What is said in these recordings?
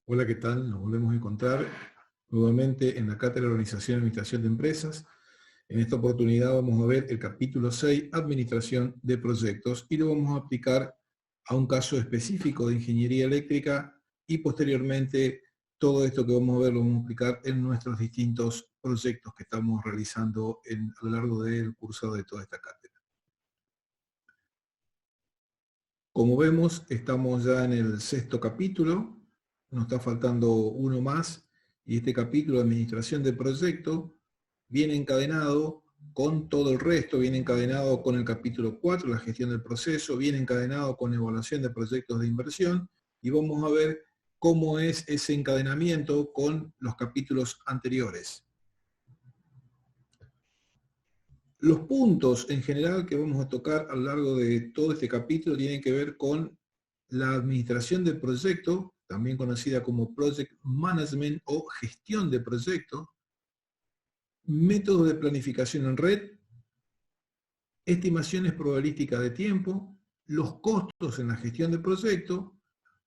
Hola, ¿qué tal? Nos volvemos a encontrar nuevamente en la Cátedra de Organización y Administración de Empresas. En esta oportunidad vamos a ver el capítulo 6, Administración de Proyectos, y lo vamos a aplicar a un caso específico de ingeniería eléctrica, y posteriormente todo esto que vamos a ver lo vamos a aplicar en nuestros distintos proyectos que estamos realizando a lo largo del curso de toda esta cátedra. Como vemos, estamos ya en el 6º capítulo. Nos está faltando uno más, y este capítulo de administración de proyectos viene encadenado con todo el resto, viene encadenado con el capítulo 4, la gestión del proceso, viene encadenado con evaluación de proyectos de inversión, y vamos a ver cómo es ese encadenamiento con los capítulos anteriores. Los puntos en general que vamos a tocar a lo largo de todo este capítulo tienen que ver con la administración del proyecto, también conocida como Project Management o gestión de proyectos, métodos de planificación en red, estimaciones probabilísticas de tiempo, los costos en la gestión de proyectos,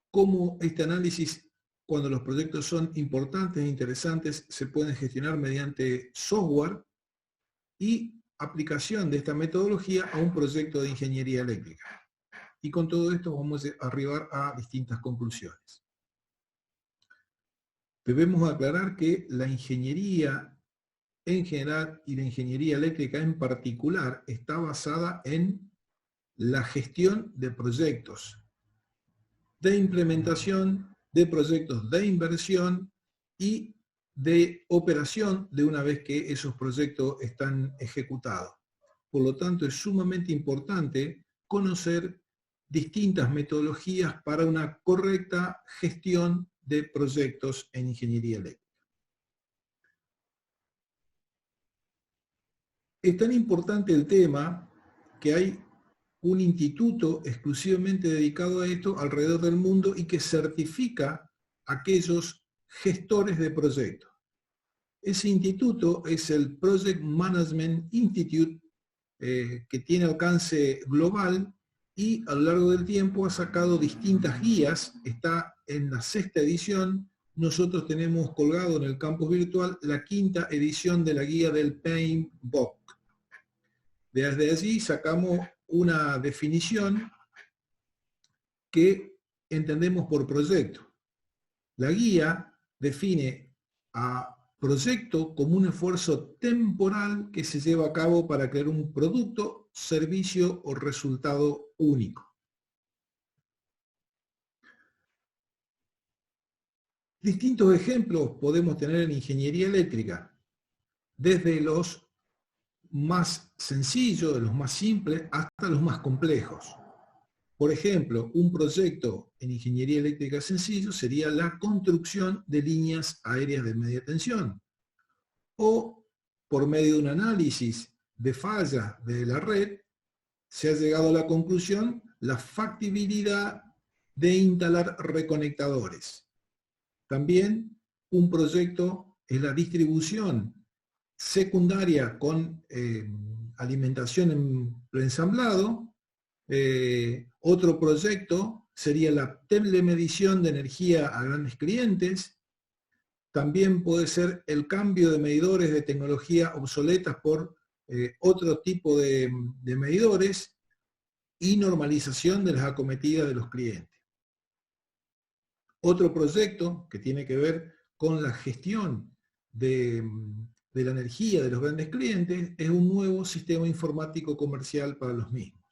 cómo este análisis, cuando los proyectos son importantes e interesantes, se pueden gestionar mediante software, y aplicación de esta metodología a un proyecto de ingeniería eléctrica. Y con todo esto vamos a arribar a distintas conclusiones. Debemos aclarar que la ingeniería en general y la ingeniería eléctrica en particular está basada en la gestión de proyectos de implementación, de proyectos de inversión y de operación de una vez que esos proyectos están ejecutados. Por lo tanto, es sumamente importante conocer distintas metodologías para una correcta gestión de proyectos en ingeniería eléctrica. Es tan importante el tema que hay un instituto exclusivamente dedicado a esto alrededor del mundo y que certifica a aquellos gestores de proyectos. Ese instituto es el Project Management Institute, que tiene alcance global y a lo largo del tiempo ha sacado distintas guías. Está en la 6ª edición. Nosotros tenemos colgado en el campus virtual la 5ª edición de la guía del PMBOK. Desde allí sacamos una definición que entendemos por proyecto. La guía define a proyecto como un esfuerzo temporal que se lleva a cabo para crear un producto, servicio o resultado único. Distintos ejemplos podemos tener en ingeniería eléctrica, desde los más sencillos, de los más simples, hasta los más complejos. Por ejemplo, un proyecto en ingeniería eléctrica sencillo sería la construcción de líneas aéreas de media tensión. O, por medio de un análisis de falla de la red, se ha llegado a la conclusión la factibilidad de instalar reconectadores. También un proyecto es la distribución secundaria con alimentación en preensamblado. Otro proyecto sería la telemedición de energía a grandes clientes. También puede ser el cambio de medidores de tecnología obsoletas por otro tipo de medidores, y normalización de las acometidas de los clientes. Otro proyecto que tiene que ver con la gestión de la energía de los grandes clientes es un nuevo sistema informático comercial para los mismos.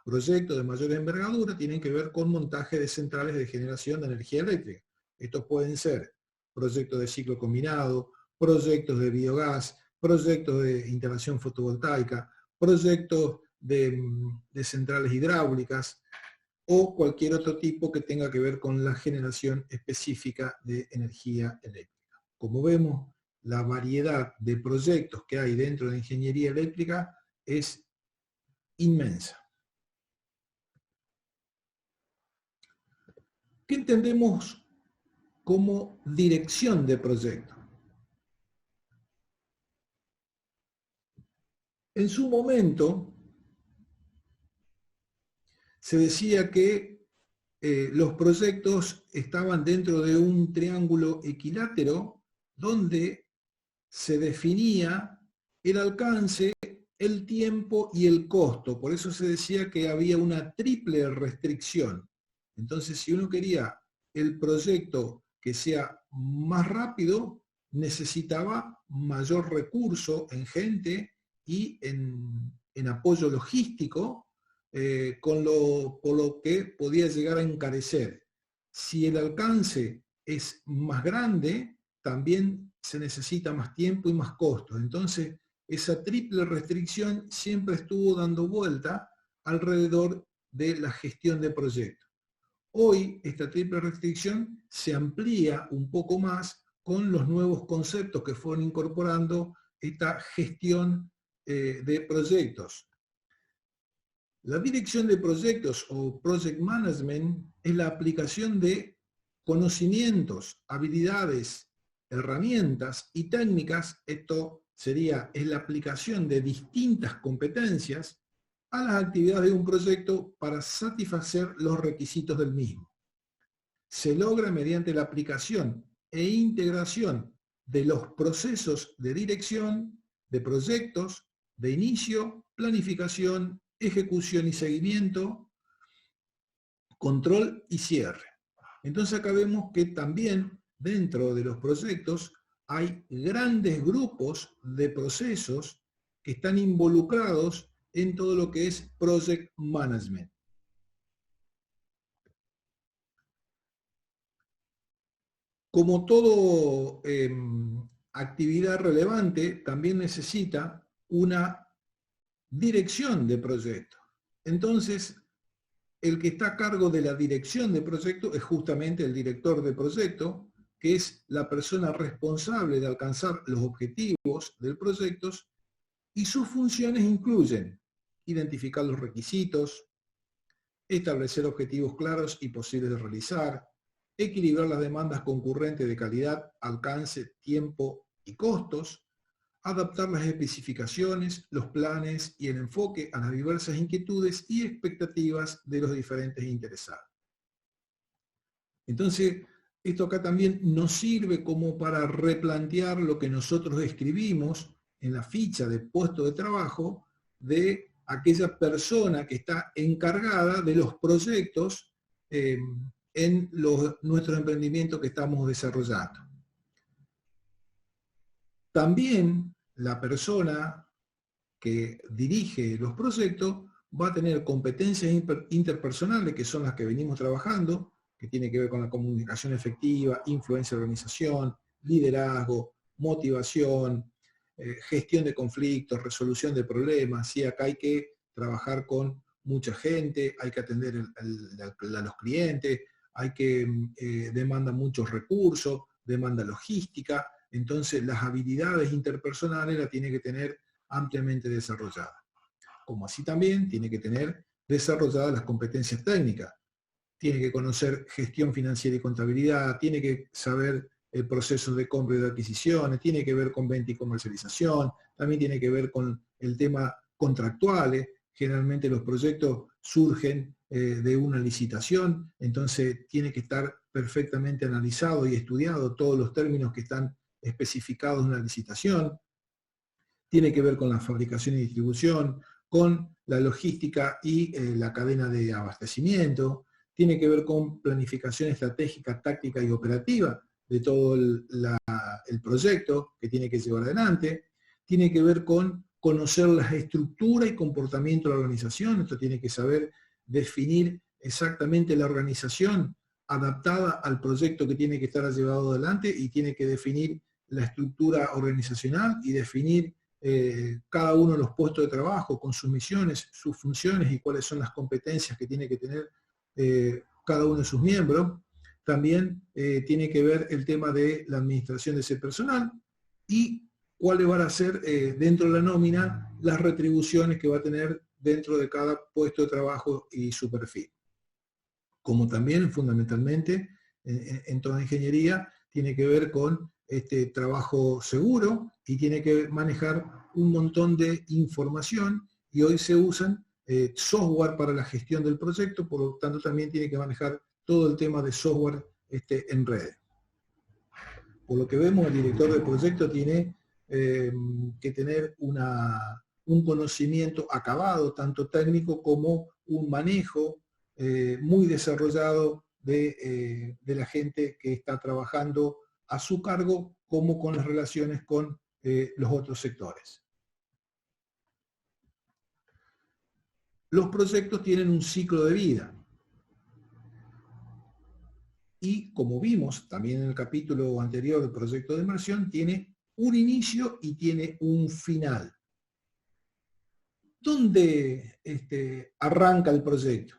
Proyectos de mayor envergadura tienen que ver con montaje de centrales de generación de energía eléctrica. Estos pueden ser proyectos de ciclo combinado, proyectos de biogás, proyectos de instalación fotovoltaica, proyectos de centrales hidráulicas o cualquier otro tipo que tenga que ver con la generación específica de energía eléctrica. Como vemos, la variedad de proyectos que hay dentro de ingeniería eléctrica es inmensa. ¿Qué entendemos como dirección de proyecto? En su momento se decía que los proyectos estaban dentro de un triángulo equilátero donde se definía el alcance, el tiempo y el costo. Por eso se decía que había una triple restricción. Entonces, si uno quería el proyecto que sea más rápido, necesitaba mayor recurso en gente y en apoyo logístico, por lo que podía llegar a encarecer. Si el alcance es más grande, también se necesita más tiempo y más costos. Entonces, esa triple restricción siempre estuvo dando vuelta alrededor de la gestión de proyectos. Hoy esta triple restricción se amplía un poco más con los nuevos conceptos que fueron incorporando esta gestión de proyectos. La dirección de proyectos o project management es la aplicación de conocimientos, habilidades, herramientas y técnicas. Esto es la aplicación de distintas competencias a las actividades de un proyecto para satisfacer los requisitos del mismo. Se logra mediante la aplicación e integración de los procesos de dirección de proyectos, de inicio, planificación, ejecución y seguimiento, control y cierre. Entonces acá vemos que también dentro de los proyectos hay grandes grupos de procesos que están involucrados en todo lo que es project management. Como todo actividad relevante, también necesita una dirección de proyecto. Entonces, el que está a cargo de la dirección de proyecto es justamente el director de proyecto, que es la persona responsable de alcanzar los objetivos del proyecto, y sus funciones incluyen identificar los requisitos, establecer objetivos claros y posibles de realizar, equilibrar las demandas concurrentes de calidad, alcance, tiempo y costos, adaptar las especificaciones, los planes y el enfoque a las diversas inquietudes y expectativas de los diferentes interesados. Entonces, esto acá también nos sirve como para replantear lo que nosotros escribimos en la ficha de puesto de trabajo de aquella persona que está encargada de los proyectos en nuestros emprendimientos que estamos desarrollando. También la persona que dirige los proyectos va a tener competencias interpersonales, que son las que venimos trabajando, que tiene que ver con la comunicación efectiva, influencia de organización, liderazgo, motivación, gestión de conflictos, resolución de problemas. ¿Sí? Acá hay que trabajar con mucha gente, hay que atender a los clientes, hay que demanda muchos recursos, demanda logística. Entonces las habilidades interpersonales las tiene que tener ampliamente desarrolladas. Como así también tiene que tener desarrolladas las competencias técnicas. Tiene que conocer gestión financiera y contabilidad, tiene que saber el proceso de compra y de adquisiciones, tiene que ver con venta y comercialización, también tiene que ver con el tema contractuales. Generalmente los proyectos surgen de una licitación, entonces tiene que estar perfectamente analizado y estudiado todos los términos que están especificados en una licitación. Tiene que ver con la fabricación y distribución, con la logística y la cadena de abastecimiento. Tiene que ver con planificación estratégica, táctica y operativa de todo el proyecto que tiene que llevar adelante. Tiene que ver con conocer las estructuras y comportamiento de la organización. Esto tiene que saber definir exactamente la organización adaptada al proyecto que tiene que estar llevado adelante, y tiene que definir la estructura organizacional y definir cada uno de los puestos de trabajo con sus misiones, sus funciones y cuáles son las competencias que tiene que tener cada uno de sus miembros. También tiene que ver el tema de la administración de ese personal y cuáles van a ser dentro de la nómina las retribuciones que va a tener dentro de cada puesto de trabajo y su perfil. Como también fundamentalmente en toda ingeniería tiene que ver con trabajo seguro y tiene que manejar un montón de información, y hoy se usan software para la gestión del proyecto, por lo tanto también tiene que manejar todo el tema de software en red. Por lo que vemos, el director del proyecto tiene que tener un conocimiento acabado, tanto técnico como un manejo muy desarrollado de la gente que está trabajando a su cargo, como con las relaciones con los otros sectores. Los proyectos tienen un ciclo de vida. Y como vimos también en el capítulo anterior del proyecto de inversión, tiene un inicio y tiene un final. ¿Dónde arranca el proyecto?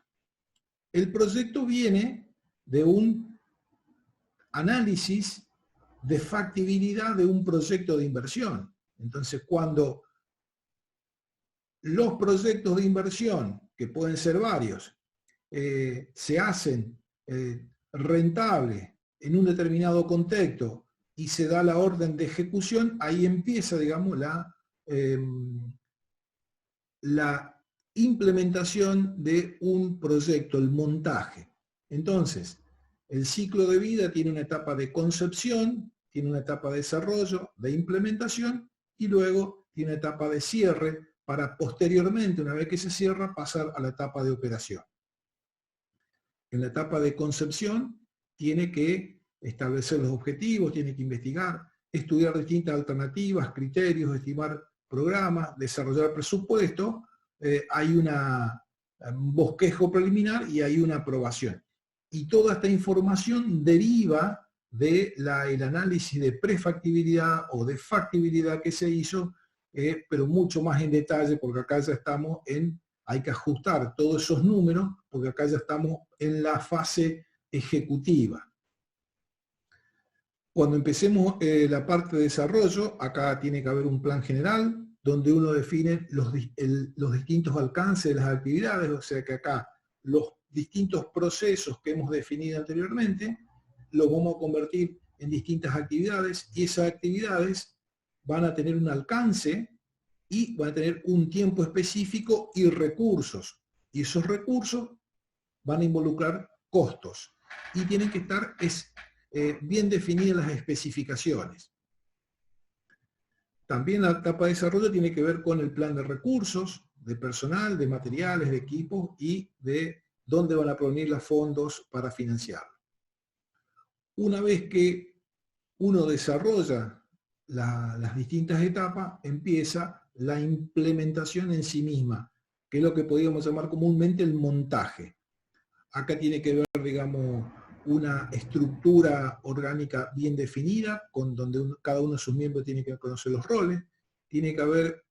El proyecto viene de un análisis de factibilidad de un proyecto de inversión. Entonces, cuando los proyectos de inversión, que pueden ser varios, se hacen rentables en un determinado contexto y se da la orden de ejecución, ahí empieza, digamos, la implementación de un proyecto, el montaje. Entonces, el ciclo de vida tiene una etapa de concepción, tiene una etapa de desarrollo, de implementación, y luego tiene una etapa de cierre para posteriormente, una vez que se cierra, pasar a la etapa de operación. En la etapa de concepción tiene que establecer los objetivos, tiene que investigar, estudiar distintas alternativas, criterios, estimar programas, desarrollar presupuesto, hay un bosquejo preliminar y hay una aprobación. Y toda esta información deriva del análisis de prefactibilidad o de factibilidad que se hizo, pero mucho más en detalle, porque acá ya estamos hay que ajustar todos esos números, porque acá ya estamos en la fase ejecutiva. Cuando empecemos la parte de desarrollo, acá tiene que haber un plan general, donde uno define los distintos alcances de las actividades, o sea que acá los distintos procesos que hemos definido anteriormente, los vamos a convertir en distintas actividades, y esas actividades van a tener un alcance y van a tener un tiempo específico y recursos. Y esos recursos van a involucrar costos. Y tienen que estar bien definidas las especificaciones. También la etapa de desarrollo tiene que ver con el plan de recursos, de personal, de materiales, de equipos y de dónde van a provenir los fondos para financiarlo. Una vez que uno desarrolla las distintas etapas, empieza la implementación en sí misma, que es lo que podríamos llamar comúnmente el montaje. Acá tiene que ver, digamos, una estructura orgánica bien definida, con donde cada uno de sus miembros tiene que conocer los roles, tiene que haber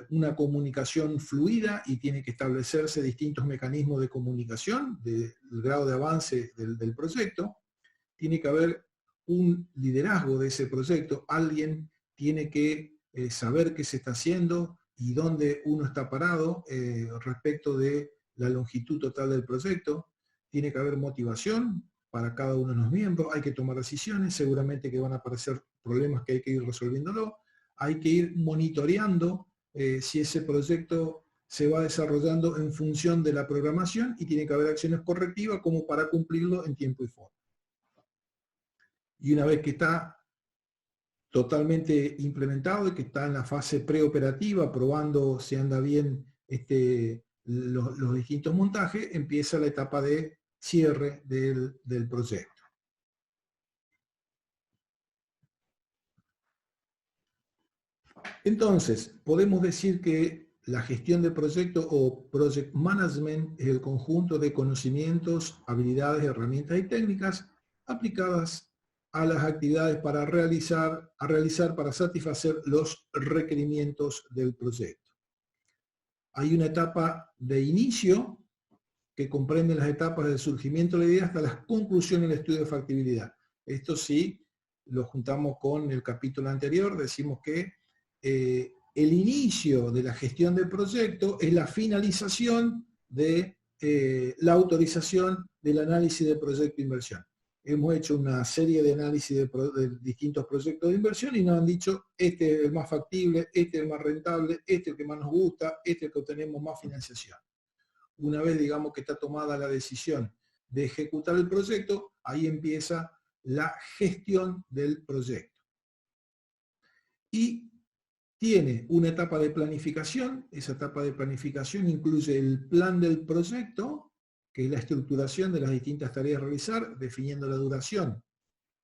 una comunicación fluida y tiene que establecerse distintos mecanismos de comunicación del grado de avance del proyecto, tiene que haber un liderazgo de ese proyecto, alguien tiene que saber qué se está haciendo y dónde uno está parado respecto de la longitud total del proyecto, tiene que haber motivación para cada uno de los miembros, hay que tomar decisiones, seguramente que van a aparecer problemas que hay que ir resolviéndolo, hay que ir monitoreando si ese proyecto se va desarrollando en función de la programación, y tiene que haber acciones correctivas como para cumplirlo en tiempo y forma. Y una vez que está totalmente implementado y que está en la fase preoperativa, probando si anda bien los distintos montajes, empieza la etapa de cierre del proyecto. Entonces, podemos decir que la gestión de proyecto o project management es el conjunto de conocimientos, habilidades, herramientas y técnicas aplicadas a las actividades para realizar para satisfacer los requerimientos del proyecto. Hay una etapa de inicio que comprende las etapas del surgimiento de la idea hasta las conclusiones del estudio de factibilidad. Esto sí, lo juntamos con el capítulo anterior, decimos que el inicio de la gestión del proyecto es la finalización de la autorización del análisis del proyecto de inversión. Hemos hecho una serie de análisis de distintos proyectos de inversión y nos han dicho, este es el más factible, este es el más rentable, este es el que más nos gusta, este es el que obtenemos más financiación. Una vez, digamos, que está tomada la decisión de ejecutar el proyecto, ahí empieza la gestión del proyecto. Y tiene una etapa de planificación, esa etapa de planificación incluye el plan del proyecto, que es la estructuración de las distintas tareas a realizar, definiendo la duración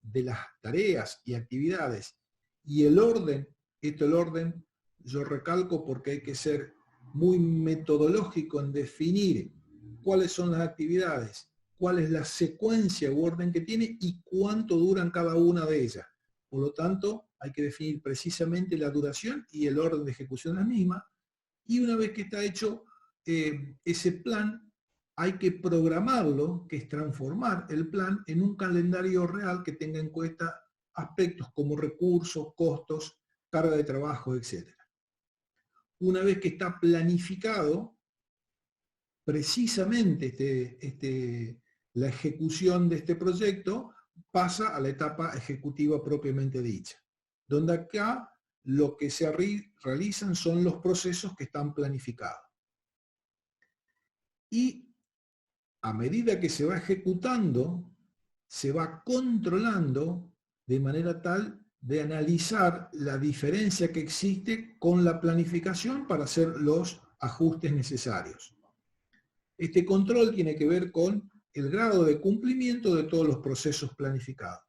de las tareas y actividades, y el orden, el orden yo recalco porque hay que ser muy metodológico en definir cuáles son las actividades, cuál es la secuencia u orden que tiene y cuánto duran cada una de ellas. Por lo tanto, hay que definir precisamente la duración y el orden de ejecución de la misma, y una vez que está hecho ese plan, hay que programarlo, que es transformar el plan en un calendario real que tenga en cuenta aspectos como recursos, costos, carga de trabajo, etc. Una vez que está planificado, precisamente la ejecución de este proyecto pasa a la etapa ejecutiva propiamente dicha, donde acá lo que se realizan son los procesos que están planificados. Y a medida que se va ejecutando, se va controlando de manera tal de analizar la diferencia que existe con la planificación para hacer los ajustes necesarios. Este control tiene que ver con el grado de cumplimiento de todos los procesos planificados.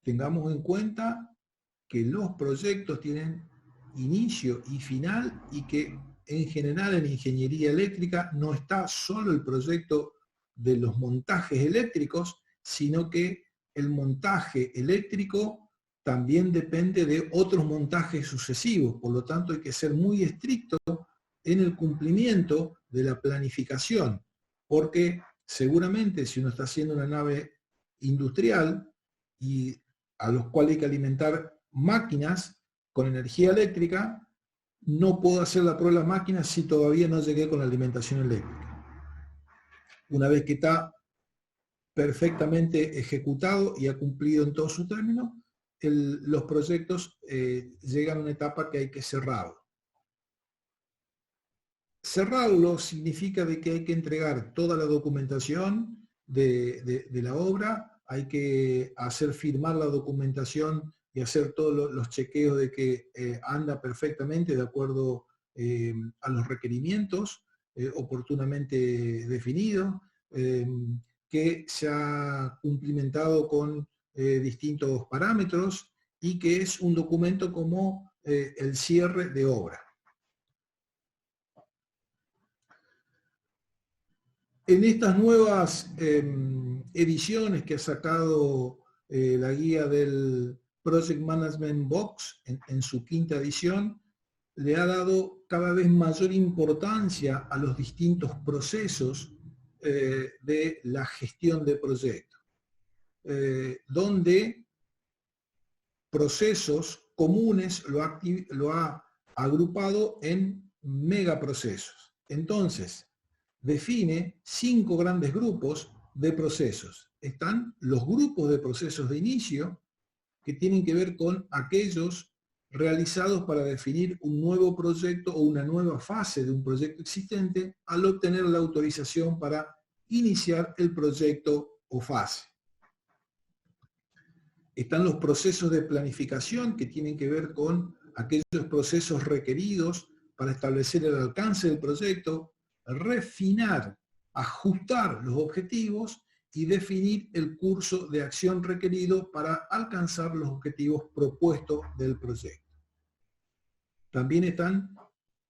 Tengamos en cuenta que los proyectos tienen inicio y final y que en general en ingeniería eléctrica no está solo el proyecto de los montajes eléctricos, sino que el montaje eléctrico también depende de otros montajes sucesivos. Por lo tanto, hay que ser muy estricto en el cumplimiento de la planificación, porque seguramente si uno está haciendo una nave industrial y a los cuales hay que alimentar máquinas con energía eléctrica, no puedo hacer la prueba de las máquinas si todavía no llegué con la alimentación eléctrica. Una vez que está perfectamente ejecutado y ha cumplido en todos sus términos, los proyectos llegan a una etapa que hay que cerrarlo. Cerrarlo significa de que hay que entregar toda la documentación de la obra, hay que hacer firmar la documentación y hacer todos los chequeos de que anda perfectamente de acuerdo a los requerimientos oportunamente definidos, que se ha cumplimentado con distintos parámetros y que es un documento como el cierre de obra. En estas nuevas ediciones que ha sacado la guía del Project Management Box en su quinta edición, le ha dado cada vez mayor importancia a los distintos procesos de la gestión de proyectos, donde procesos comunes lo ha agrupado en megaprocesos. Entonces, define 5 grandes grupos de procesos. Están los grupos de procesos de inicio, que tienen que ver con aquellos realizados para definir un nuevo proyecto o una nueva fase de un proyecto existente al obtener la autorización para iniciar el proyecto o fase. Están los procesos de planificación que tienen que ver con aquellos procesos requeridos para establecer el alcance del proyecto, refinar, ajustar los objetivos y definir el curso de acción requerido para alcanzar los objetivos propuestos del proyecto. También están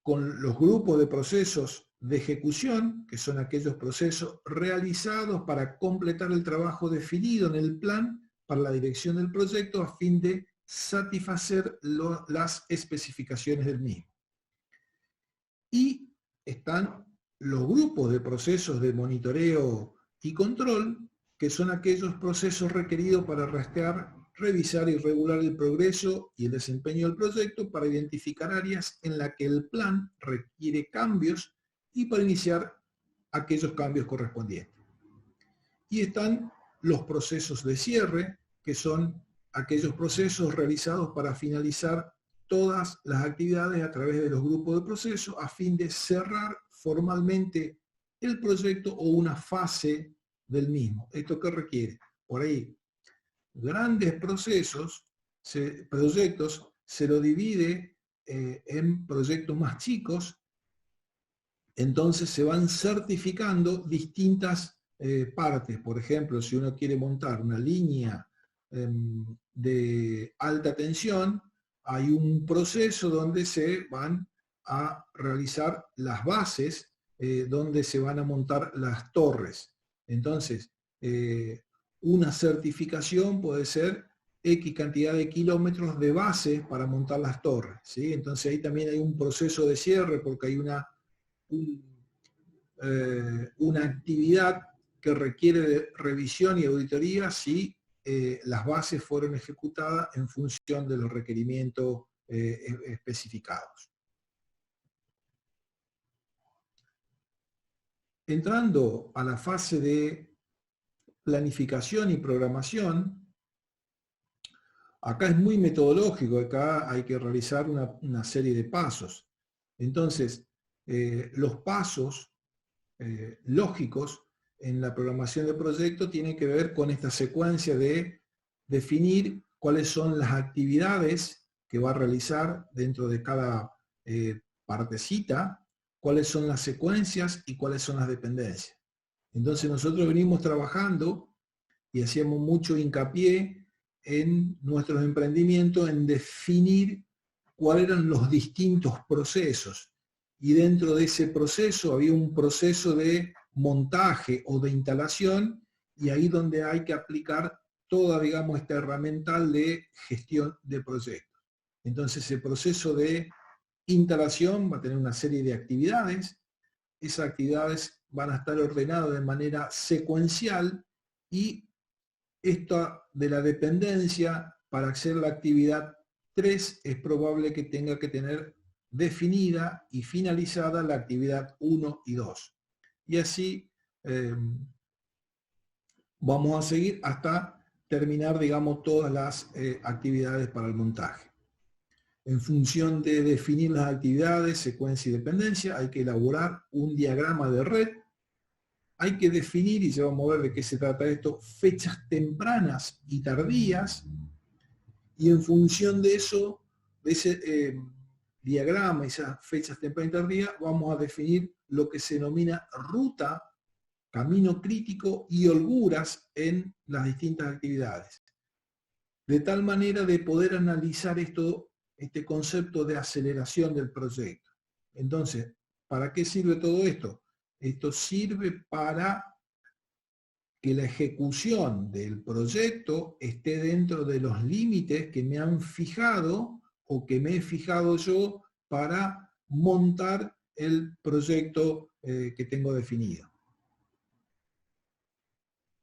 con los grupos de procesos de ejecución, que son aquellos procesos realizados para completar el trabajo definido en el plan para la dirección del proyecto a fin de satisfacer las especificaciones del mismo. Y están los grupos de procesos de monitoreo y control, que son aquellos procesos requeridos para rastrear, revisar y regular el progreso y el desempeño del proyecto para identificar áreas en las que el plan requiere cambios y para iniciar aquellos cambios correspondientes. Y están los procesos de cierre, que son aquellos procesos realizados para finalizar todas las actividades a través de los grupos de procesos a fin de cerrar formalmente el proyecto o una fase del mismo. ¿Esto qué requiere? Por ahí, grandes proyectos se lo divide en proyectos más chicos, entonces se van certificando distintas partes. Por ejemplo, si uno quiere montar una línea de alta tensión, hay un proceso donde se van a realizar las bases, donde se van a montar las torres. Entonces, una certificación puede ser X cantidad de kilómetros de base para montar las torres, ¿sí? Entonces ahí también hay un proceso de cierre porque hay una actividad que requiere de revisión y auditoría si las bases fueron ejecutadas en función de los requerimientos especificados. Entrando a la fase de planificación y programación, acá es muy metodológico, acá hay que realizar una serie de pasos. Entonces, los pasos lógicos en la programación de proyecto tienen que ver con esta secuencia de definir cuáles son las actividades que va a realizar dentro de cada partecita, cuáles son las secuencias y cuáles son las dependencias. Entonces nosotros venimos trabajando y hacíamos mucho hincapié en nuestros emprendimientos en definir cuáles eran los distintos procesos. Y dentro de ese proceso había un proceso de montaje o de instalación, y ahí donde hay que aplicar toda, digamos, esta herramental de gestión de proyectos. Entonces el proceso de instalación va a tener una serie de actividades, esas actividades van a estar ordenadas de manera secuencial, y esta de la dependencia, para hacer la actividad 3, es probable que tenga que tener definida y finalizada la actividad 1 y 2. Y así vamos a seguir hasta terminar, digamos, todas las actividades para el montaje. En función de definir las actividades, secuencia y dependencia, hay que elaborar un diagrama de red. Hay que definir, y ya vamos a ver de qué se trata esto, fechas tempranas y tardías, y en función de eso, de ese diagrama, esas fechas tempranas y tardías, vamos a definir lo que se denomina ruta, camino crítico y holguras en las distintas actividades. De tal manera de poder analizar este concepto de aceleración del proyecto. Entonces, ¿para qué sirve todo esto? Esto sirve para que la ejecución del proyecto esté dentro de los límites que me han fijado o que me he fijado yo para montar el proyecto que tengo definido.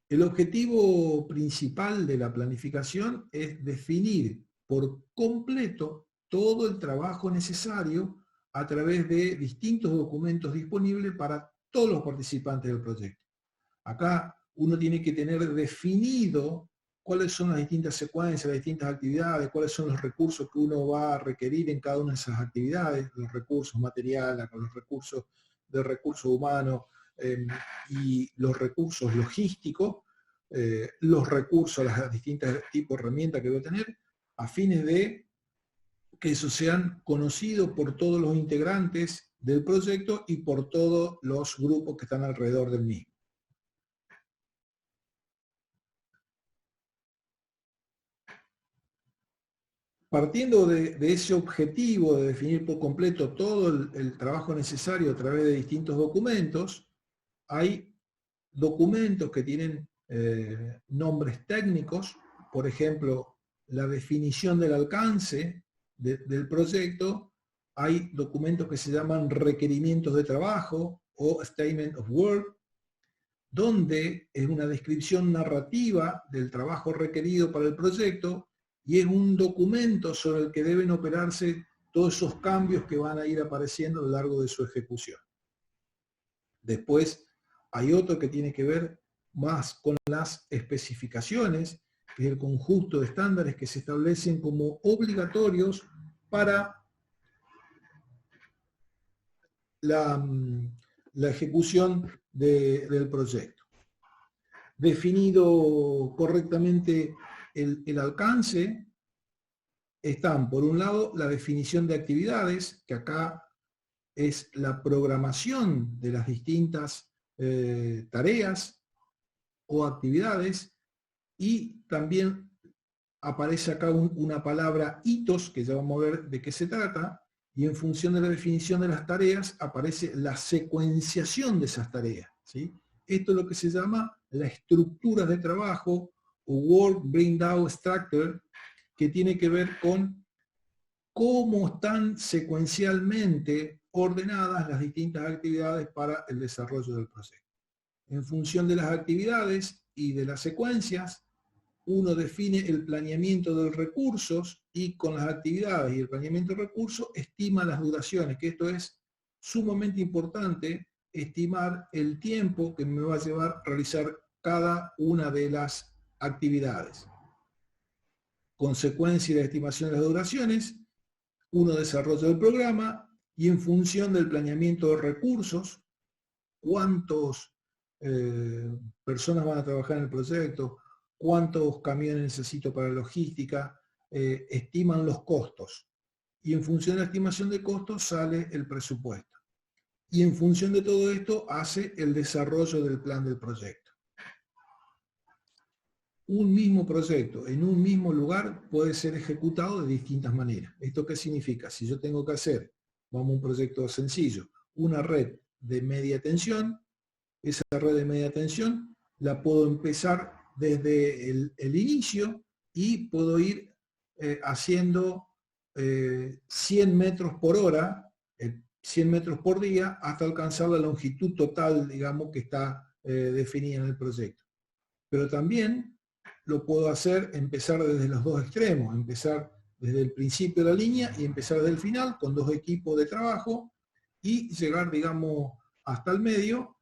El objetivo principal de la planificación es definir por completo todo el trabajo necesario a través de distintos documentos disponibles para todos los participantes del proyecto. Acá uno tiene que tener definido cuáles son las distintas secuencias, las distintas actividades, cuáles son los recursos que uno va a requerir en cada una de esas actividades, los recursos materiales, los recursos de recursos humanos y los recursos logísticos, los recursos, las distintas tipos de herramientas que voy a tener, a fines de que esos sean conocidos por todos los integrantes del proyecto y por todos los grupos que están alrededor del mismo. Partiendo de ese objetivo de definir por completo todo el trabajo necesario a través de distintos documentos, hay documentos que tienen nombres técnicos, por ejemplo, la definición del alcance del proyecto. Hay documentos que se llaman requerimientos de trabajo o Statement of Work, donde es una descripción narrativa del trabajo requerido para el proyecto y es un documento sobre el que deben operarse todos esos cambios que van a ir apareciendo a lo largo de su ejecución. Después hay otro que tiene que ver más con las especificaciones, que es el conjunto de estándares que se establecen como obligatorios para la ejecución del proyecto. Definido correctamente el alcance, están por un lado la definición de actividades, que acá es la programación de las distintas tareas o actividades, y también aparece acá una palabra hitos, que ya vamos a ver de qué se trata, y en función de la definición de las tareas aparece la secuenciación de esas tareas, ¿sí? Esto es lo que se llama la estructura de trabajo o Work Breakdown Structure, que tiene que ver con cómo están secuencialmente ordenadas las distintas actividades para el desarrollo del proyecto. En función de las actividades y de las secuencias, uno define el planeamiento de los recursos y con las actividades y el planeamiento de recursos estima las duraciones, que esto es sumamente importante, estimar el tiempo que me va a llevar realizar cada una de las actividades. Consecuencia de la estimación de las duraciones, uno desarrolla el programa y en función del planeamiento de recursos, cuántas personas van a trabajar en el proyecto, cuántos camiones necesito para logística, estiman los costos. Y en función de la estimación de costos sale el presupuesto. Y en función de todo esto hace el desarrollo del plan del proyecto. Un mismo proyecto en un mismo lugar puede ser ejecutado de distintas maneras. ¿Esto qué significa? Si yo tengo que hacer, vamos a un proyecto sencillo, una red de media tensión, esa red de media tensión la puedo empezar desde el inicio y puedo ir haciendo 100 metros por hora, 100 metros por día, hasta alcanzar la longitud total, digamos, que está definida en el proyecto. Pero también lo puedo hacer, empezar desde los dos extremos, empezar desde el principio de la línea y empezar desde el final con dos equipos de trabajo y llegar, digamos, hasta el medio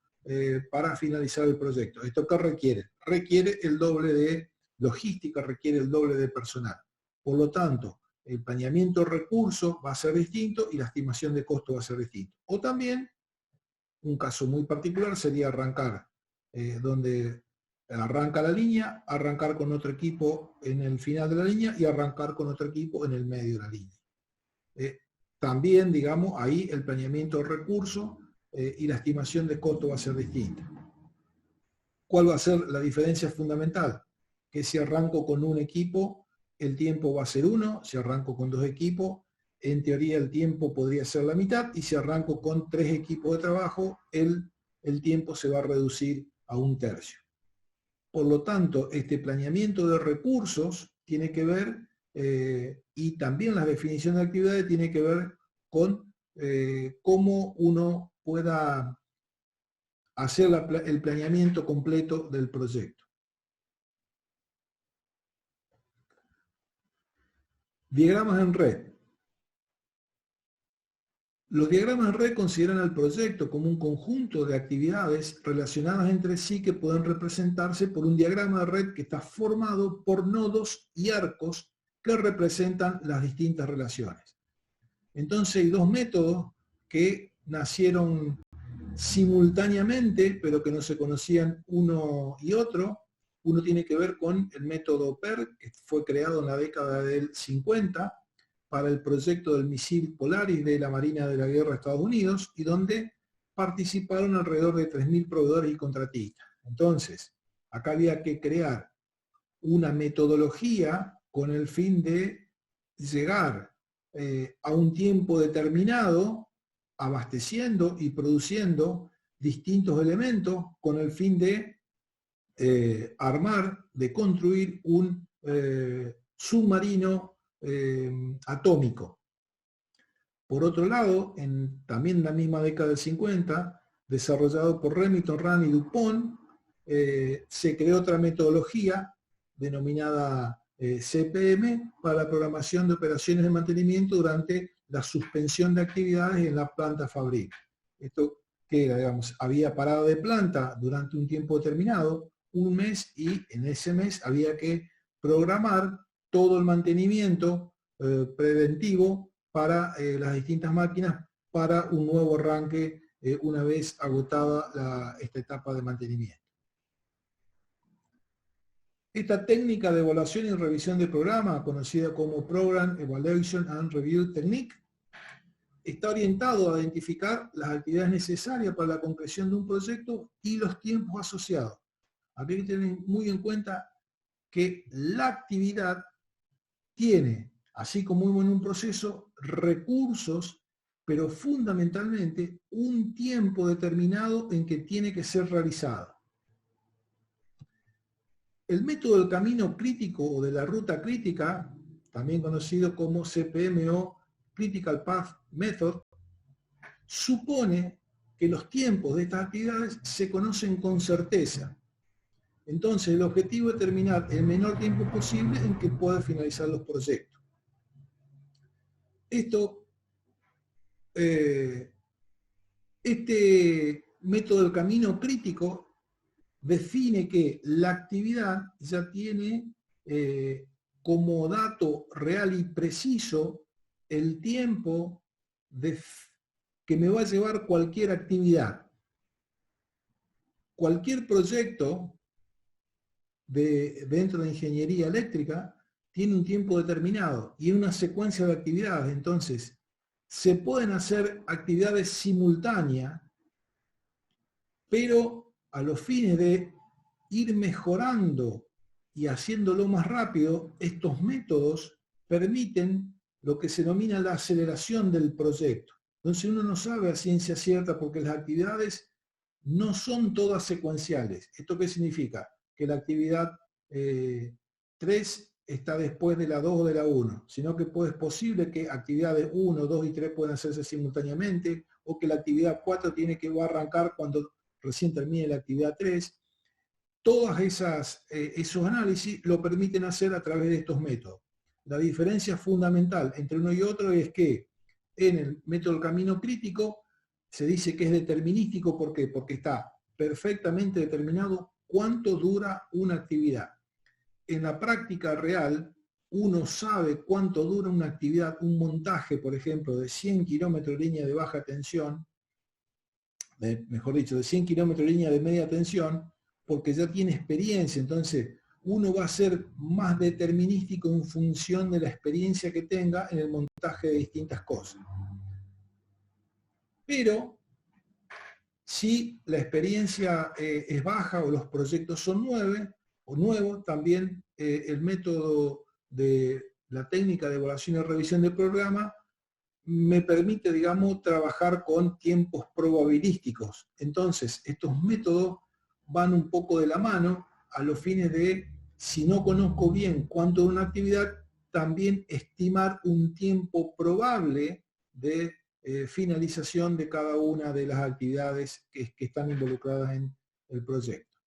para finalizar el proyecto. ¿Esto qué requiere? Requiere el doble de logística, requiere el doble de personal. Por lo tanto, el planeamiento de recursos va a ser distinto y la estimación de costo va a ser distinto. O también, un caso muy particular sería arrancar donde arranca la línea, arrancar con otro equipo en el final de la línea y arrancar con otro equipo en el medio de la línea. También, digamos, ahí el planeamiento de recursos y la estimación de costo va a ser distinta. ¿Cuál va a ser la diferencia fundamental? Que si arranco con un equipo, el tiempo va a ser 1, si arranco con 2 equipos, en teoría el tiempo podría ser la mitad, y si arranco con 3 equipos de trabajo, el tiempo se va a reducir a 1/3. Por lo tanto, este planeamiento de recursos tiene que ver, y también la definición de actividades tiene que ver con cómo uno pueda hacer el planeamiento completo del proyecto. Diagramas en red. Los diagramas en red consideran al proyecto como un conjunto de actividades relacionadas entre sí que pueden representarse por un diagrama de red que está formado por nodos y arcos que representan las distintas relaciones. Entonces hay dos métodos que nacieron simultáneamente, pero que no se conocían uno y otro. Uno tiene que ver con el método PER, que fue creado en la década del 50 para el proyecto del misil Polaris de la Marina de la Guerra de Estados Unidos, y donde participaron alrededor de 3.000 proveedores y contratistas. Entonces, acá había que crear una metodología con el fin de llegar a un tiempo determinado, abasteciendo y produciendo distintos elementos con el fin de armar, de construir un submarino atómico. Por otro lado, también en la misma década del 50, desarrollado por Remington Rand y DuPont, se creó otra metodología denominada CPM para la programación de operaciones de mantenimiento durante la suspensión de actividades en la planta fabril. Esto que era, digamos, había parada de planta durante un tiempo determinado, un mes, y en ese mes había que programar todo el mantenimiento preventivo para las distintas máquinas para un nuevo arranque una vez agotada esta etapa de mantenimiento. Esta técnica de evaluación y revisión de programa, conocida como Program Evaluation and Review Technique, está orientado a identificar las actividades necesarias para la concreción de un proyecto y los tiempos asociados. Aquí hay que tener muy en cuenta que la actividad tiene, así como en un proceso, recursos, pero fundamentalmente un tiempo determinado en que tiene que ser realizado. El método del camino crítico o de la ruta crítica, también conocido como CPM o Critical Path Method, supone que los tiempos de estas actividades se conocen con certeza. Entonces el objetivo es determinar el menor tiempo posible en que pueda finalizar los proyectos. Este método del camino crítico define que la actividad ya tiene como dato real y preciso el tiempo que me va a llevar cualquier actividad. Cualquier proyecto dentro de ingeniería eléctrica tiene un tiempo determinado y una secuencia de actividades. Entonces, se pueden hacer actividades simultáneas, pero a los fines de ir mejorando y haciéndolo más rápido, estos métodos permiten lo que se denomina la aceleración del proyecto. Entonces uno no sabe a ciencia cierta porque las actividades no son todas secuenciales. ¿Esto qué significa? Que la actividad 3 está después de la 2 o de la 1, sino que es posible que actividades 1, 2 y 3 puedan hacerse simultáneamente, o que la actividad 4 va a arrancar cuando recién termine la actividad 3. Todos esos análisis lo permiten hacer a través de estos métodos. La diferencia fundamental entre uno y otro es que en el método del camino crítico se dice que es determinístico. ¿Por qué? Porque está perfectamente determinado cuánto dura una actividad. En la práctica real, uno sabe cuánto dura una actividad, un montaje, por ejemplo, de 100 kilómetros de línea de baja tensión, mejor dicho, de 100 kilómetros de línea de media tensión, porque ya tiene experiencia. Entonces, uno va a ser más determinístico en función de la experiencia que tenga en el montaje de distintas cosas. Pero, si la experiencia es baja o los proyectos son nuevos, también el método de la técnica de evaluación y revisión del programa me permite, digamos, trabajar con tiempos probabilísticos. Entonces, estos métodos van un poco de la mano a los fines de, si no conozco bien cuánto dura una actividad, también estimar un tiempo probable de finalización de cada una de las actividades que están involucradas en el proyecto.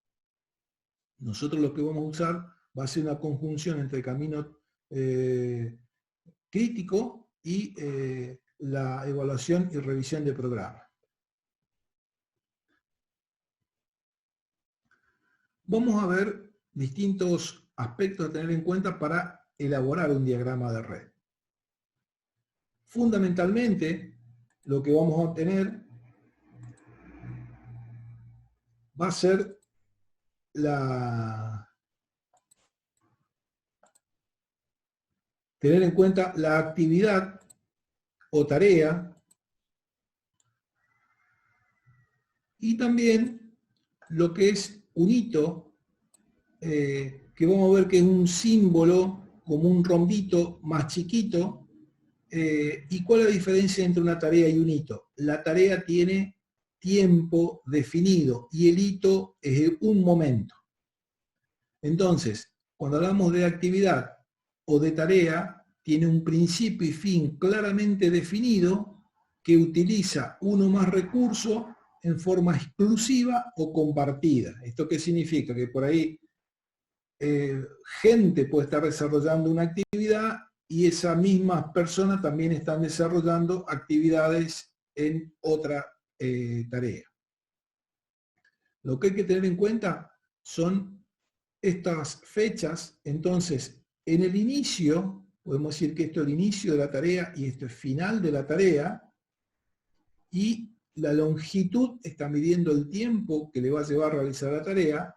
Nosotros lo que vamos a usar va a ser una conjunción entre el camino crítico y la evaluación y revisión de programa. Vamos a ver distintos aspectos a tener en cuenta para elaborar un diagrama de red. Fundamentalmente, lo que vamos a obtener va a ser tener en cuenta la actividad o tarea y también lo que es un hito, que vamos a ver que es un símbolo como un rombito más chiquito. ¿Y cuál es la diferencia entre una tarea y un hito? La tarea tiene tiempo definido y el hito es un momento. Entonces, cuando hablamos de actividad o de tarea, tiene un principio y fin claramente definido que utiliza uno más recurso en forma exclusiva o compartida. ¿Esto qué significa? Que por ahí gente puede estar desarrollando una actividad y esas mismas personas también están desarrollando actividades en otra tarea. Lo que hay que tener en cuenta son estas fechas. Entonces, en el inicio, podemos decir que esto es el inicio de la tarea y esto es final de la tarea, y la longitud está midiendo el tiempo que le va a llevar a realizar la tarea.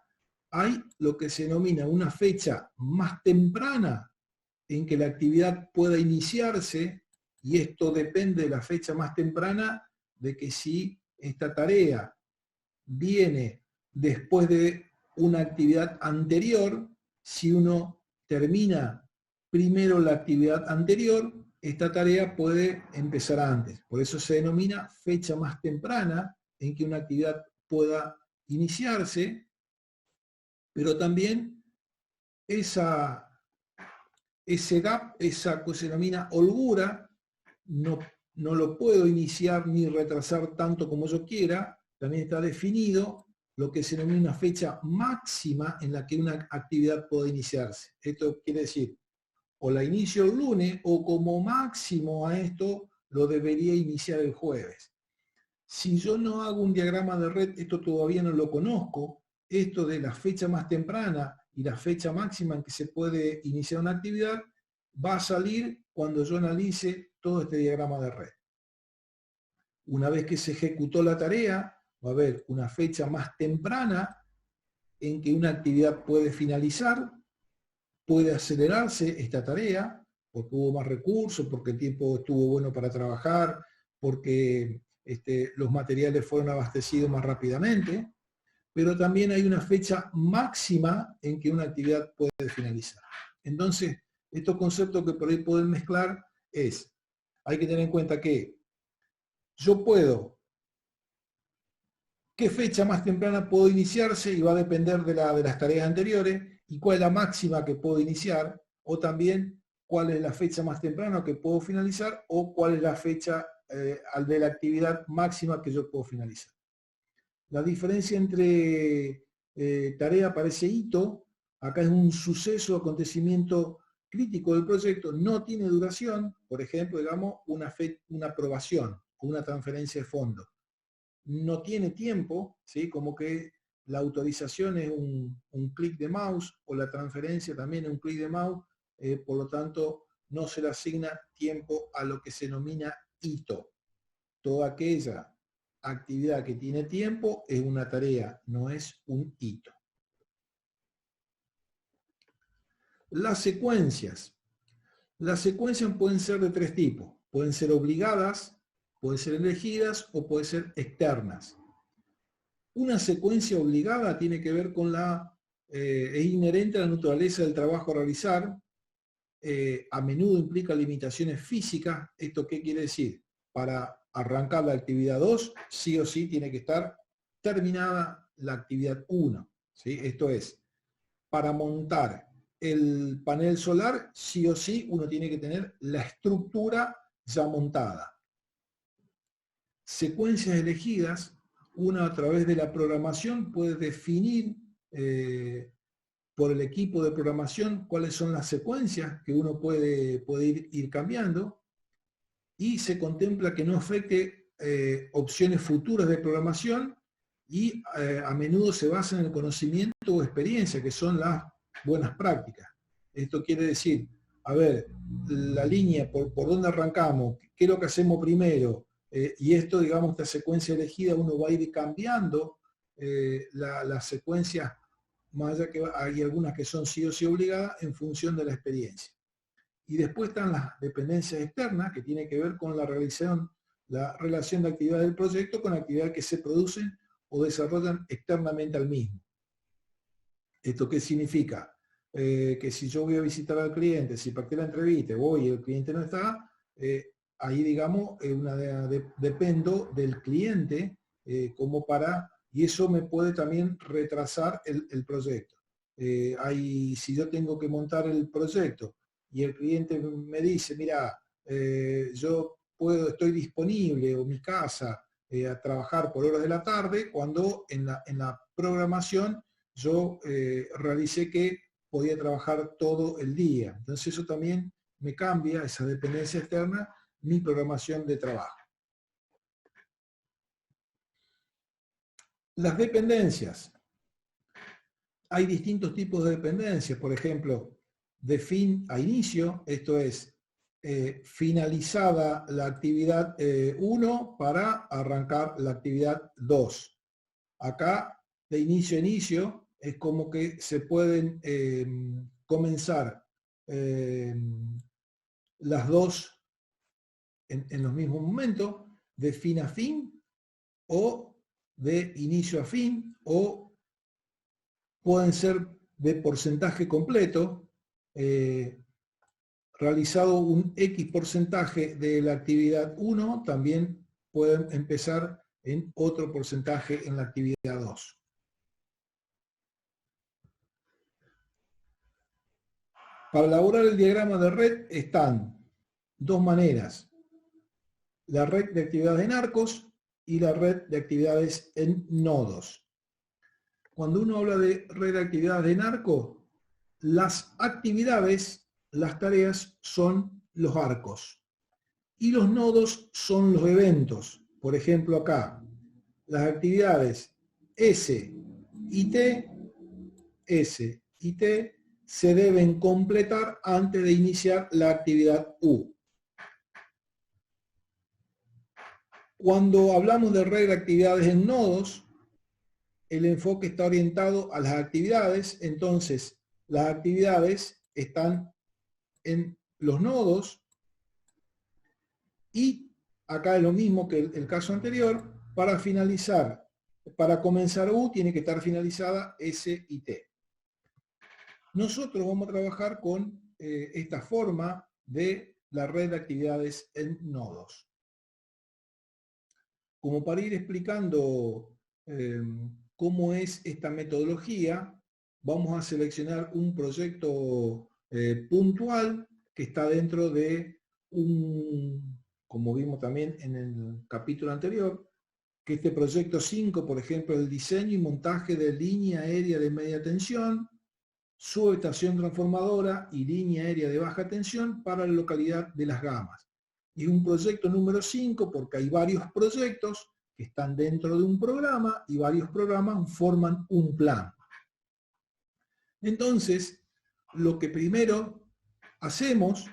Hay lo que se denomina una fecha más temprana en que la actividad pueda iniciarse, y esto depende de la fecha más temprana, de que si esta tarea viene después de una actividad anterior, si uno termina primero la actividad anterior, esta tarea puede empezar antes. Por eso se denomina fecha más temprana en que una actividad pueda iniciarse, pero también ese gap, esa que se denomina holgura, no lo puedo iniciar ni retrasar tanto como yo quiera. También está definido lo que se denomina una fecha máxima en la que una actividad puede iniciarse. Esto quiere decir, o la inicio el lunes, o como máximo a esto lo debería iniciar el jueves. Si yo no hago un diagrama de red, esto todavía no lo conozco, esto de la fecha más temprana y la fecha máxima en que se puede iniciar una actividad, va a salir cuando yo analice todo este diagrama de red. Una vez que se ejecutó la tarea, va a haber una fecha más temprana en que una actividad puede finalizar, puede acelerarse esta tarea, porque hubo más recursos, porque el tiempo estuvo bueno para trabajar, porque los materiales fueron abastecidos más rápidamente, pero también hay una fecha máxima en que una actividad puede finalizar. Entonces, estos conceptos que por ahí pueden mezclar hay que tener en cuenta que yo puedo, qué fecha más temprana puedo iniciarse y va a depender de las tareas anteriores, y cuál es la máxima que puedo iniciar, o también cuál es la fecha más temprana que puedo finalizar, o cuál es la fecha de la actividad máxima que yo puedo finalizar. La diferencia entre tarea parece hito, acá es un suceso, acontecimiento crítico del proyecto, no tiene duración, por ejemplo, digamos, una aprobación o una transferencia de fondos. No tiene tiempo, ¿sí? Como que la autorización es un clic de mouse, o la transferencia también es un clic de mouse, por lo tanto no se le asigna tiempo a lo que se denomina hito. Toda aquella actividad que tiene tiempo es una tarea, no es un hito. Las secuencias. Las secuencias pueden ser de tres tipos. Pueden ser obligadas, pueden ser elegidas o pueden ser externas. Una secuencia obligada tiene que ver con es inherente a la naturaleza del trabajo a realizar. A menudo implica limitaciones físicas. ¿Esto qué quiere decir? Para arrancar la actividad 2, sí o sí tiene que estar terminada la actividad 1. ¿Sí? Esto es, para montar el panel solar, sí o sí uno tiene que tener la estructura ya montada. Secuencias elegidas, uno a través de la programación puede definir por el equipo de programación cuáles son las secuencias que uno puede ir cambiando, y se contempla que no afecte opciones futuras de programación, y a menudo se basa en el conocimiento o experiencia, que son las buenas prácticas. Esto quiere decir, a ver, la línea, por dónde arrancamos, qué es lo que hacemos primero, y esto, digamos, esta secuencia elegida, uno va a ir cambiando las secuencias, más allá que hay algunas que son sí o sí obligadas, en función de la experiencia. Y después están las dependencias externas, que tiene que ver con la relación de actividad del proyecto con actividades que se producen o desarrollan externamente al mismo. ¿Esto qué significa? que si yo voy a visitar al cliente, si pacté la entrevista, voy y el cliente no está, ahí digamos, dependo del cliente como para, y eso me puede también retrasar el proyecto. Si yo tengo que montar el proyecto y el cliente me dice, mira, yo estoy disponible o mi casa a trabajar por horas de la tarde, cuando en la programación yo realicé que podía trabajar todo el día. Entonces eso también me cambia, esa dependencia externa, mi programación de trabajo. Las dependencias. Hay distintos tipos de dependencias. Por ejemplo, de fin a inicio, esto es, finalizada la actividad 1 para arrancar la actividad 2. Acá, de inicio a inicio, es como que se pueden comenzar las dos en los mismos momentos, de fin a fin, o de inicio a fin, o pueden ser de porcentaje completo, realizado un X porcentaje de la actividad 1, también pueden empezar en otro porcentaje en la actividad 2. Para elaborar el diagrama de red están dos maneras: la red de actividades en arcos y la red de actividades en nodos. Cuando uno habla de red de actividades en arco, las actividades, las tareas son los arcos y los nodos son los eventos. Por ejemplo, acá, las actividades S y T se deben completar antes de iniciar la actividad U. Cuando hablamos de red de actividades en nodos, el enfoque está orientado a las actividades, entonces las actividades están en los nodos y acá es lo mismo que el caso anterior. Para finalizar, para comenzar U tiene que estar finalizada S y T. Nosotros vamos a trabajar con esta forma de la red de actividades en nodos. Como para ir explicando cómo es esta metodología, vamos a seleccionar un proyecto puntual que está dentro de como vimos también en el capítulo anterior, que este proyecto 5, por ejemplo, el diseño y montaje de línea aérea de media tensión, subestación transformadora y línea aérea de baja tensión para la localidad de Las Gamas. Y un proyecto número 5 porque hay varios proyectos que están dentro de un programa y varios programas forman un plan. Entonces, lo que primero hacemos,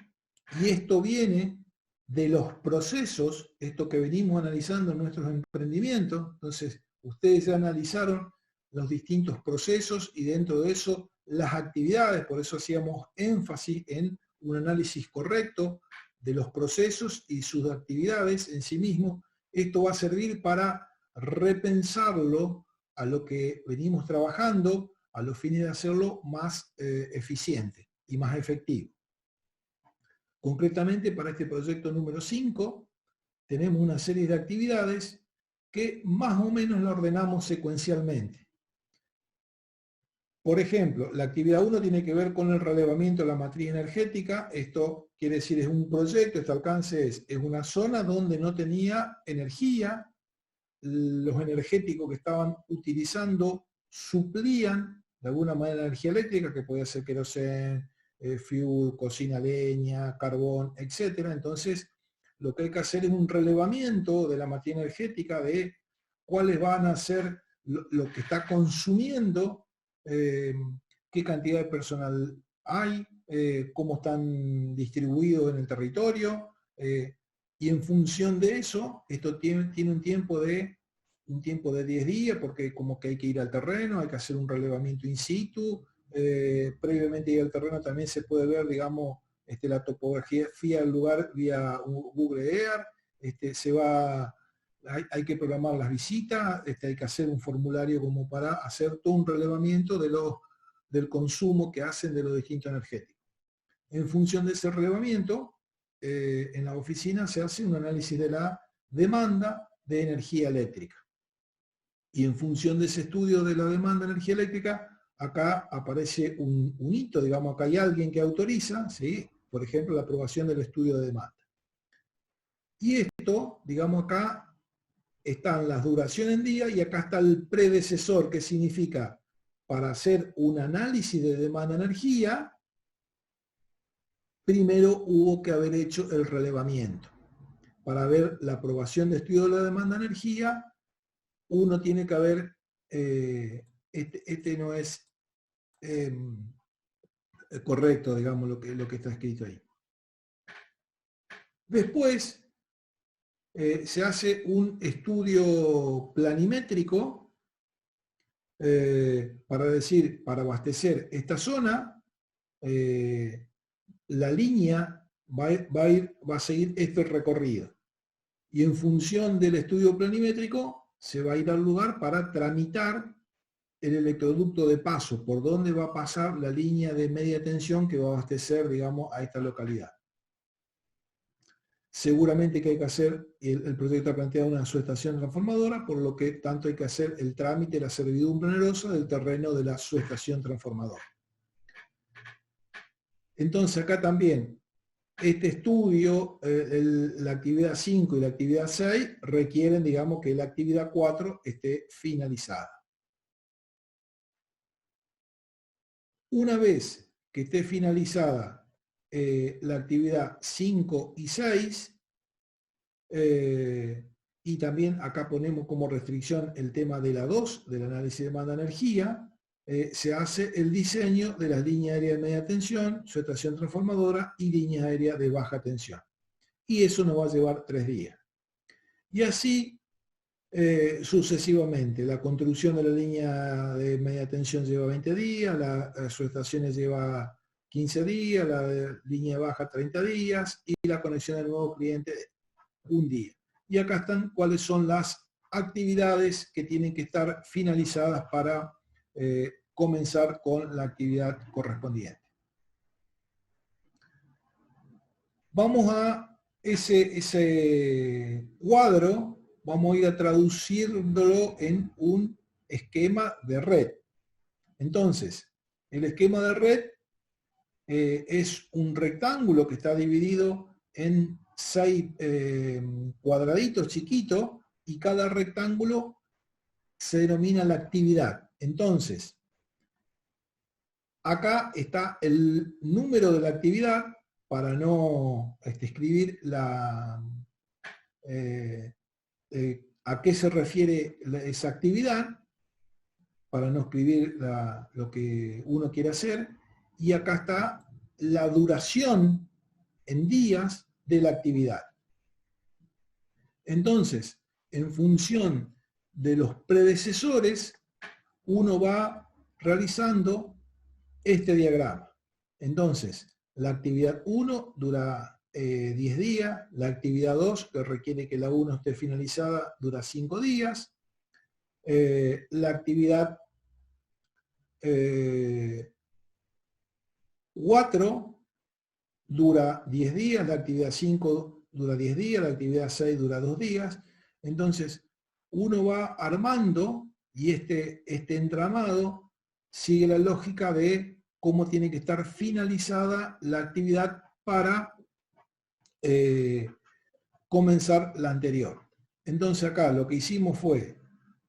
y esto viene de los procesos, esto que venimos analizando en nuestros emprendimientos, entonces ustedes ya analizaron los distintos procesos y dentro de eso las actividades, por eso hacíamos énfasis en un análisis correcto de los procesos y sus actividades en sí mismos. Esto va a servir para repensarlo a lo que venimos trabajando, a los fines de hacerlo más eficiente y más efectivo. Concretamente, para este proyecto número 5, tenemos una serie de actividades que más o menos la ordenamos secuencialmente. Por ejemplo, la actividad 1 tiene que ver con el relevamiento de la matriz energética. Esto quiere decir, es un proyecto, este alcance es una zona donde no tenía energía, los energéticos que estaban utilizando suplían de alguna manera energía eléctrica, que podía ser queroseno, fuel, cocina leña, carbón, etc. Entonces, lo que hay que hacer es un relevamiento de la matriz energética de cuáles van a ser lo que está consumiendo, qué cantidad de personal hay, cómo están distribuidos en el territorio, y en función de eso, esto tiene un tiempo de 10 días, porque como que hay que ir al terreno, hay que hacer un relevamiento in situ, previamente ir al terreno también se puede ver, digamos, la topografía del lugar vía Google Earth, hay que programar las visitas, hay que hacer un formulario como para hacer todo un relevamiento de del consumo que hacen de los distintos energéticos. En función de ese relevamiento, en la oficina se hace un análisis de la demanda de energía eléctrica. Y en función de ese estudio de la demanda de energía eléctrica, acá aparece un hito, digamos, acá hay alguien que autoriza, ¿sí? Por ejemplo, la aprobación del estudio de demanda. Y esto, digamos, acá están las duraciones en día y acá está el predecesor, que significa, para hacer un análisis de demanda de energía, primero hubo que haber hecho el relevamiento. Para ver la aprobación de estudio de la demanda de energía, uno tiene que haber, este no es correcto, digamos, lo que está escrito ahí. Después se hace un estudio planimétrico para decir, para abastecer esta zona, la línea va a seguir este recorrido. Y en función del estudio planimétrico se va a ir al lugar para tramitar el electroducto de paso, por donde va a pasar la línea de media tensión que va a abastecer, digamos, a esta localidad. Seguramente que hay que hacer, el proyecto ha planteado una subestación transformadora, por lo que tanto hay que hacer el trámite, la servidumbre onerosa del terreno de la subestación transformadora. Entonces acá también, este estudio, la actividad 5 y la actividad 6 requieren, digamos, que la actividad 4 esté finalizada. Una vez que esté finalizada la actividad 5 y 6, y también acá ponemos como restricción el tema de la 2, del análisis de demanda de energía, se hace el diseño de las líneas aéreas de media tensión, subestación transformadora y líneas aéreas de baja tensión. Y eso nos va a llevar 3 días. Y así sucesivamente. La construcción de la línea de media tensión lleva 20 días, las subestaciones lleva 15 días, la línea baja 30 días y la conexión del nuevo cliente 1 día. Y acá están cuáles son las actividades que tienen que estar finalizadas para comenzar con la actividad correspondiente. Vamos a ese cuadro, vamos a ir a traduciéndolo en un esquema de red. Entonces, el esquema de red es un rectángulo que está dividido en 6 cuadraditos chiquitos y cada rectángulo se denomina la actividad. Entonces, acá está el número de la actividad para no escribir a qué se refiere esa actividad, para no escribir lo que uno quiere hacer, y acá está la duración en días de la actividad. Entonces, en función de los predecesores, uno va realizando este diagrama. Entonces, la actividad 1 dura 10 días, la actividad 2, que requiere que la 1 esté finalizada, dura 5 días, la actividad 4 dura 10 días, la actividad 5 dura 10 días, la actividad 6 dura 2 días. Entonces, uno va armando y este entramado sigue la lógica de cómo tiene que estar finalizada la actividad para comenzar la anterior. Entonces acá lo que hicimos fue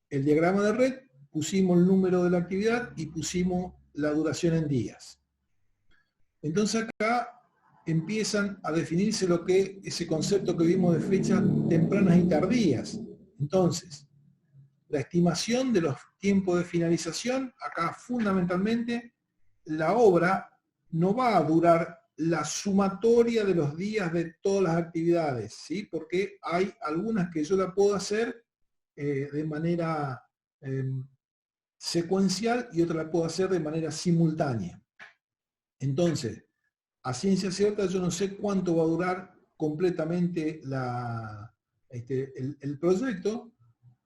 el diagrama de red, pusimos el número de la actividad y pusimos la duración en días. Entonces acá empiezan a definirse ese concepto que vimos de fechas tempranas y tardías. Entonces, la estimación de los tiempos de finalización, acá fundamentalmente la obra no va a durar la sumatoria de los días de todas las actividades, ¿sí? Porque hay algunas que yo la puedo hacer de manera secuencial y otras la puedo hacer de manera simultánea. Entonces, a ciencia cierta yo no sé cuánto va a durar completamente el proyecto,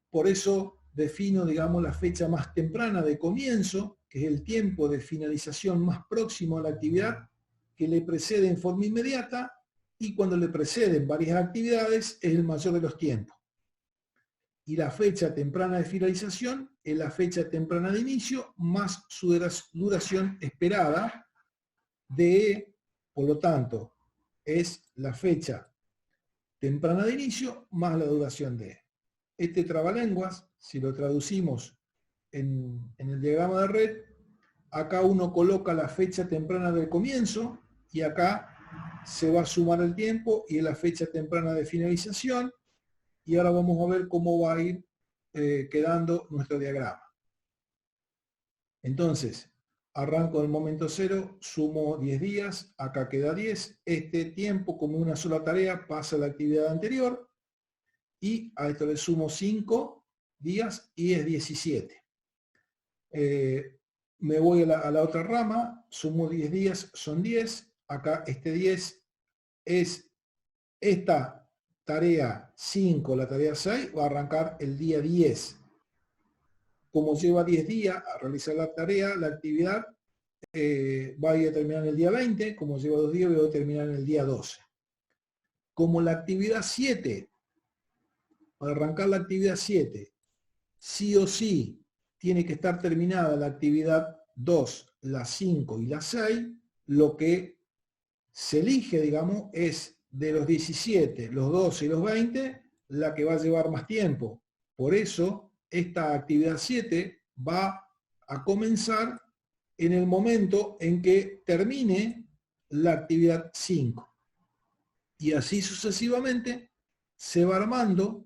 por eso defino, digamos, la fecha más temprana de comienzo, que es el tiempo de finalización más próximo a la actividad que le precede en forma inmediata, y cuando le preceden varias actividades es el mayor de los tiempos. Y la fecha temprana de finalización es la fecha temprana de inicio más su duración esperada de E, por lo tanto, es la fecha temprana de inicio más la duración de E. Este trabalenguas, si lo traducimos en el diagrama de red, acá uno coloca la fecha temprana del comienzo y acá se va a sumar el tiempo y es la fecha temprana de finalización, y ahora vamos a ver cómo va a ir quedando nuestro diagrama. Entonces, arranco del momento 0, sumo 10 días, acá queda 10, este tiempo como una sola tarea pasa a la actividad anterior, y a esto le sumo 5 días y es 17. Me voy a la otra rama, sumo 10 días, son 10, acá este 10 es esta tarea 5, la tarea 6, va a arrancar el día 10. Como lleva 10 días a realizar la tarea, la actividad va a ir a terminar en el día 20, como lleva 2 días, va a terminar en el día 12. Como la actividad 7, para arrancar la actividad 7, sí o sí tiene que estar terminada la actividad 2, la 5 y la 6, lo que se elige, digamos, es de los 17, los 12 y los 20, la que va a llevar más tiempo. Por eso, esta actividad 7 va a comenzar en el momento en que termine la actividad 5. Y así sucesivamente se va armando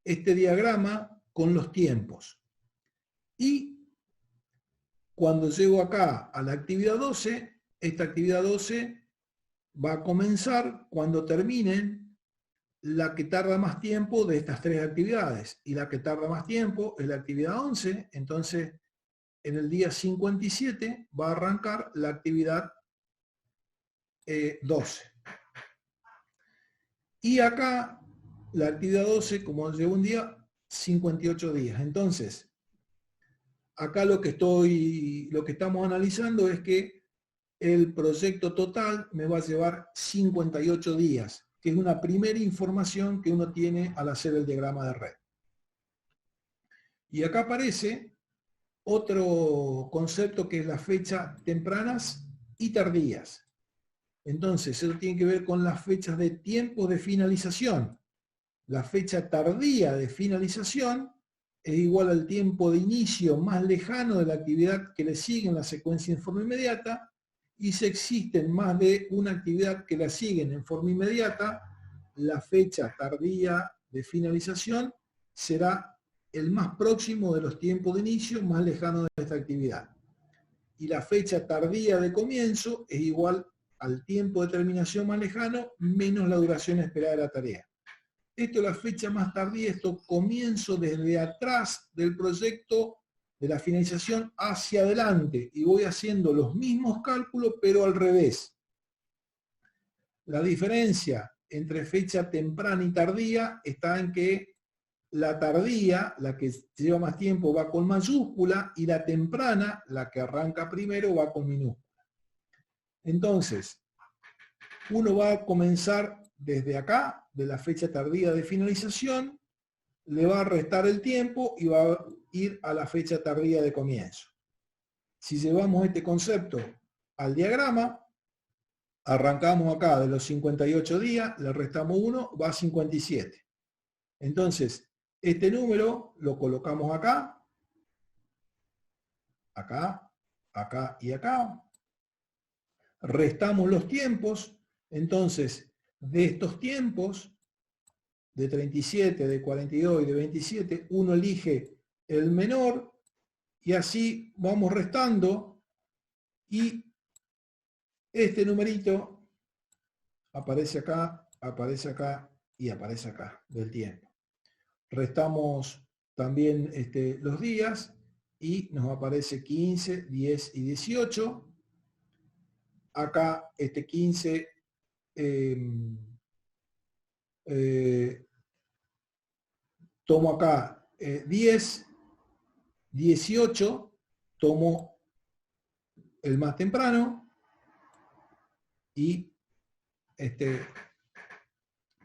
este diagrama con los tiempos. Y cuando llego acá a la actividad 12, esta actividad 12 va a comenzar cuando terminen la que tarda más tiempo de estas 3 actividades. Y la que tarda más tiempo es la actividad 11. Entonces, en el día 57 va a arrancar la actividad 12. Y acá, la actividad 12, como lleva un día, 58 días. Entonces, acá lo que estamos analizando es que el proyecto total me va a llevar 58 días, que es una primera información que uno tiene al hacer el diagrama de red. Y acá aparece otro concepto que es la fecha tempranas y tardías. Entonces, eso tiene que ver con las fechas de tiempo de finalización. La fecha tardía de finalización es igual al tiempo de inicio más lejano de la actividad que le sigue en la secuencia en forma inmediata, y si existen más de una actividad que la siguen en forma inmediata, la fecha tardía de finalización será el más próximo de los tiempos de inicio más lejano de esta actividad. Y la fecha tardía de comienzo es igual al tiempo de terminación más lejano menos la duración esperada de la tarea. Esto es la fecha más tardía, esto comienzo desde atrás del proyecto de la finalización hacia adelante y voy haciendo los mismos cálculos pero al revés. La diferencia entre fecha temprana y tardía está en que la tardía, la que lleva más tiempo, va con mayúscula, y la temprana, la que arranca primero, va con minúscula. Entonces, uno va a comenzar desde acá, de la fecha tardía de finalización, le va a restar el tiempo y va a ir a la fecha tardía de comienzo. Si llevamos este concepto al diagrama, arrancamos acá de los 58 días, le restamos 1, va a 57. Entonces, este número lo colocamos acá, acá, acá y acá. Restamos los tiempos. Entonces, de estos tiempos, de 37, de 42 y de 27, uno elige el menor y así vamos restando y este numerito aparece acá y aparece acá del tiempo. Restamos también los días y nos aparece 15, 10 y 18. Acá 15 tomo acá 10, 18, tomo el más temprano y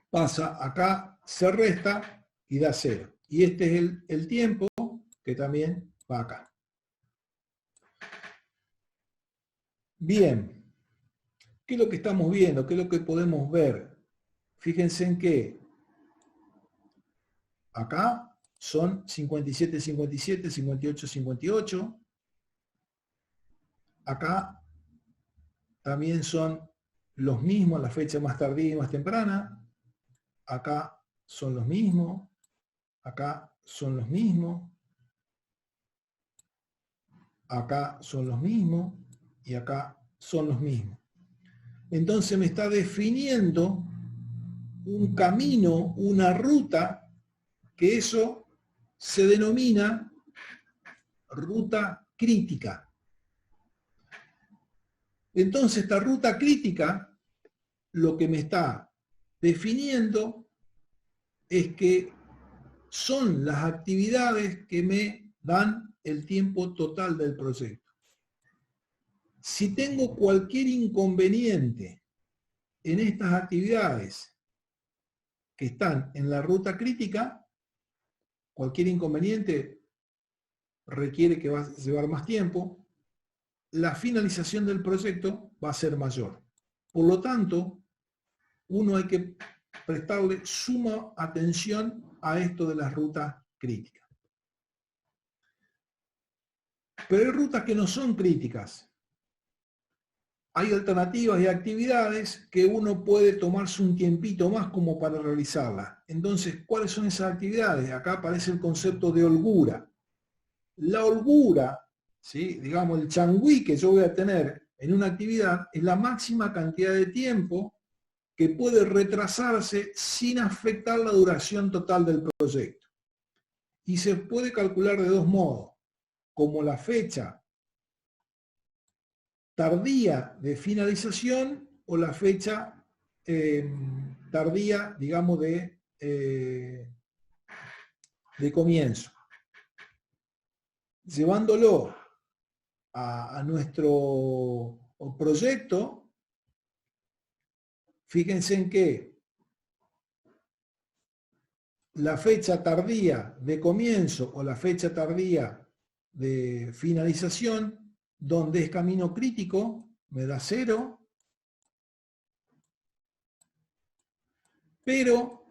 pasa acá, se resta y da 0. Y este es el tiempo que también va acá. Bien, ¿qué es lo que estamos viendo? ¿Qué es lo que podemos ver? Fíjense en que acá son 57, 57, 58, 58. Acá también son los mismos, la fecha más tardía y más temprana. Acá son los mismos. Acá son los mismos. Acá son los mismos. Y acá son los mismos. Entonces me está definiendo un camino, una ruta, que eso se denomina ruta crítica. Entonces esta ruta crítica lo que me está definiendo es que son las actividades que me dan el tiempo total del proyecto. Si tengo cualquier inconveniente en estas actividades que están en la ruta crítica, cualquier inconveniente requiere que va a llevar más tiempo, la finalización del proyecto va a ser mayor. Por lo tanto, uno hay que prestarle suma atención a esto de las rutas críticas. Pero hay rutas que no son críticas. Hay alternativas y actividades que uno puede tomarse un tiempito más como para realizarlas. Entonces, ¿cuáles son esas actividades? Acá aparece el concepto de holgura. La holgura, ¿sí? Digamos, el changüí que yo voy a tener en una actividad es la máxima cantidad de tiempo que puede retrasarse sin afectar la duración total del proyecto. Y se puede calcular de dos modos, como la fecha tardía de finalización o la fecha tardía, digamos, de comienzo. Llevándolo a nuestro proyecto, fíjense en que la fecha tardía de comienzo o la fecha tardía de finalización, donde es camino crítico, me da 0, pero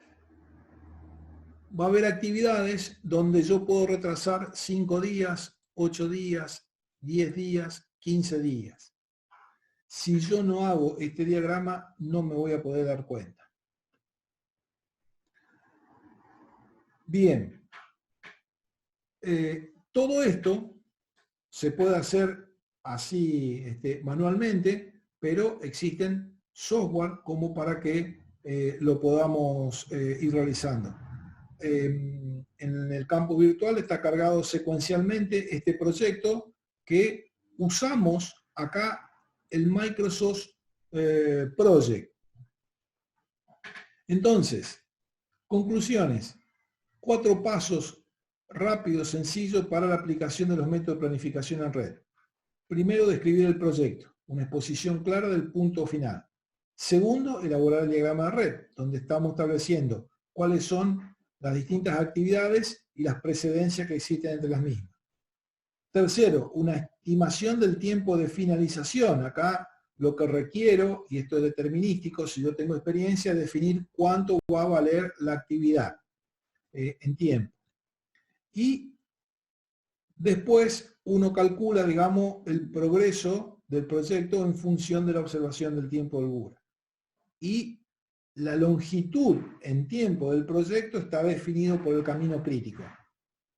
va a haber actividades donde yo puedo retrasar 5 días, 8 días, 10 días, 15 días. Si yo no hago este diagrama, no me voy a poder dar cuenta. Bien, todo esto se puede hacer así manualmente, pero existen software como para que lo podamos ir realizando. En el campo virtual está cargado secuencialmente este proyecto que usamos acá el Microsoft Project. Entonces, conclusiones. 4 pasos rápidos, sencillos para la aplicación de los métodos de planificación en red. Primero, describir el proyecto, una exposición clara del punto final. Segundo, elaborar el diagrama de red, donde estamos estableciendo cuáles son las distintas actividades y las precedencias que existen entre las mismas. Tercero, una estimación del tiempo de finalización. Acá lo que requiero, y esto es determinístico, si yo tengo experiencia, es definir cuánto va a valer la actividad en tiempo. Y después uno calcula, digamos, el progreso del proyecto en función de la observación del tiempo de holgura. Y la longitud en tiempo del proyecto está definido por el camino crítico.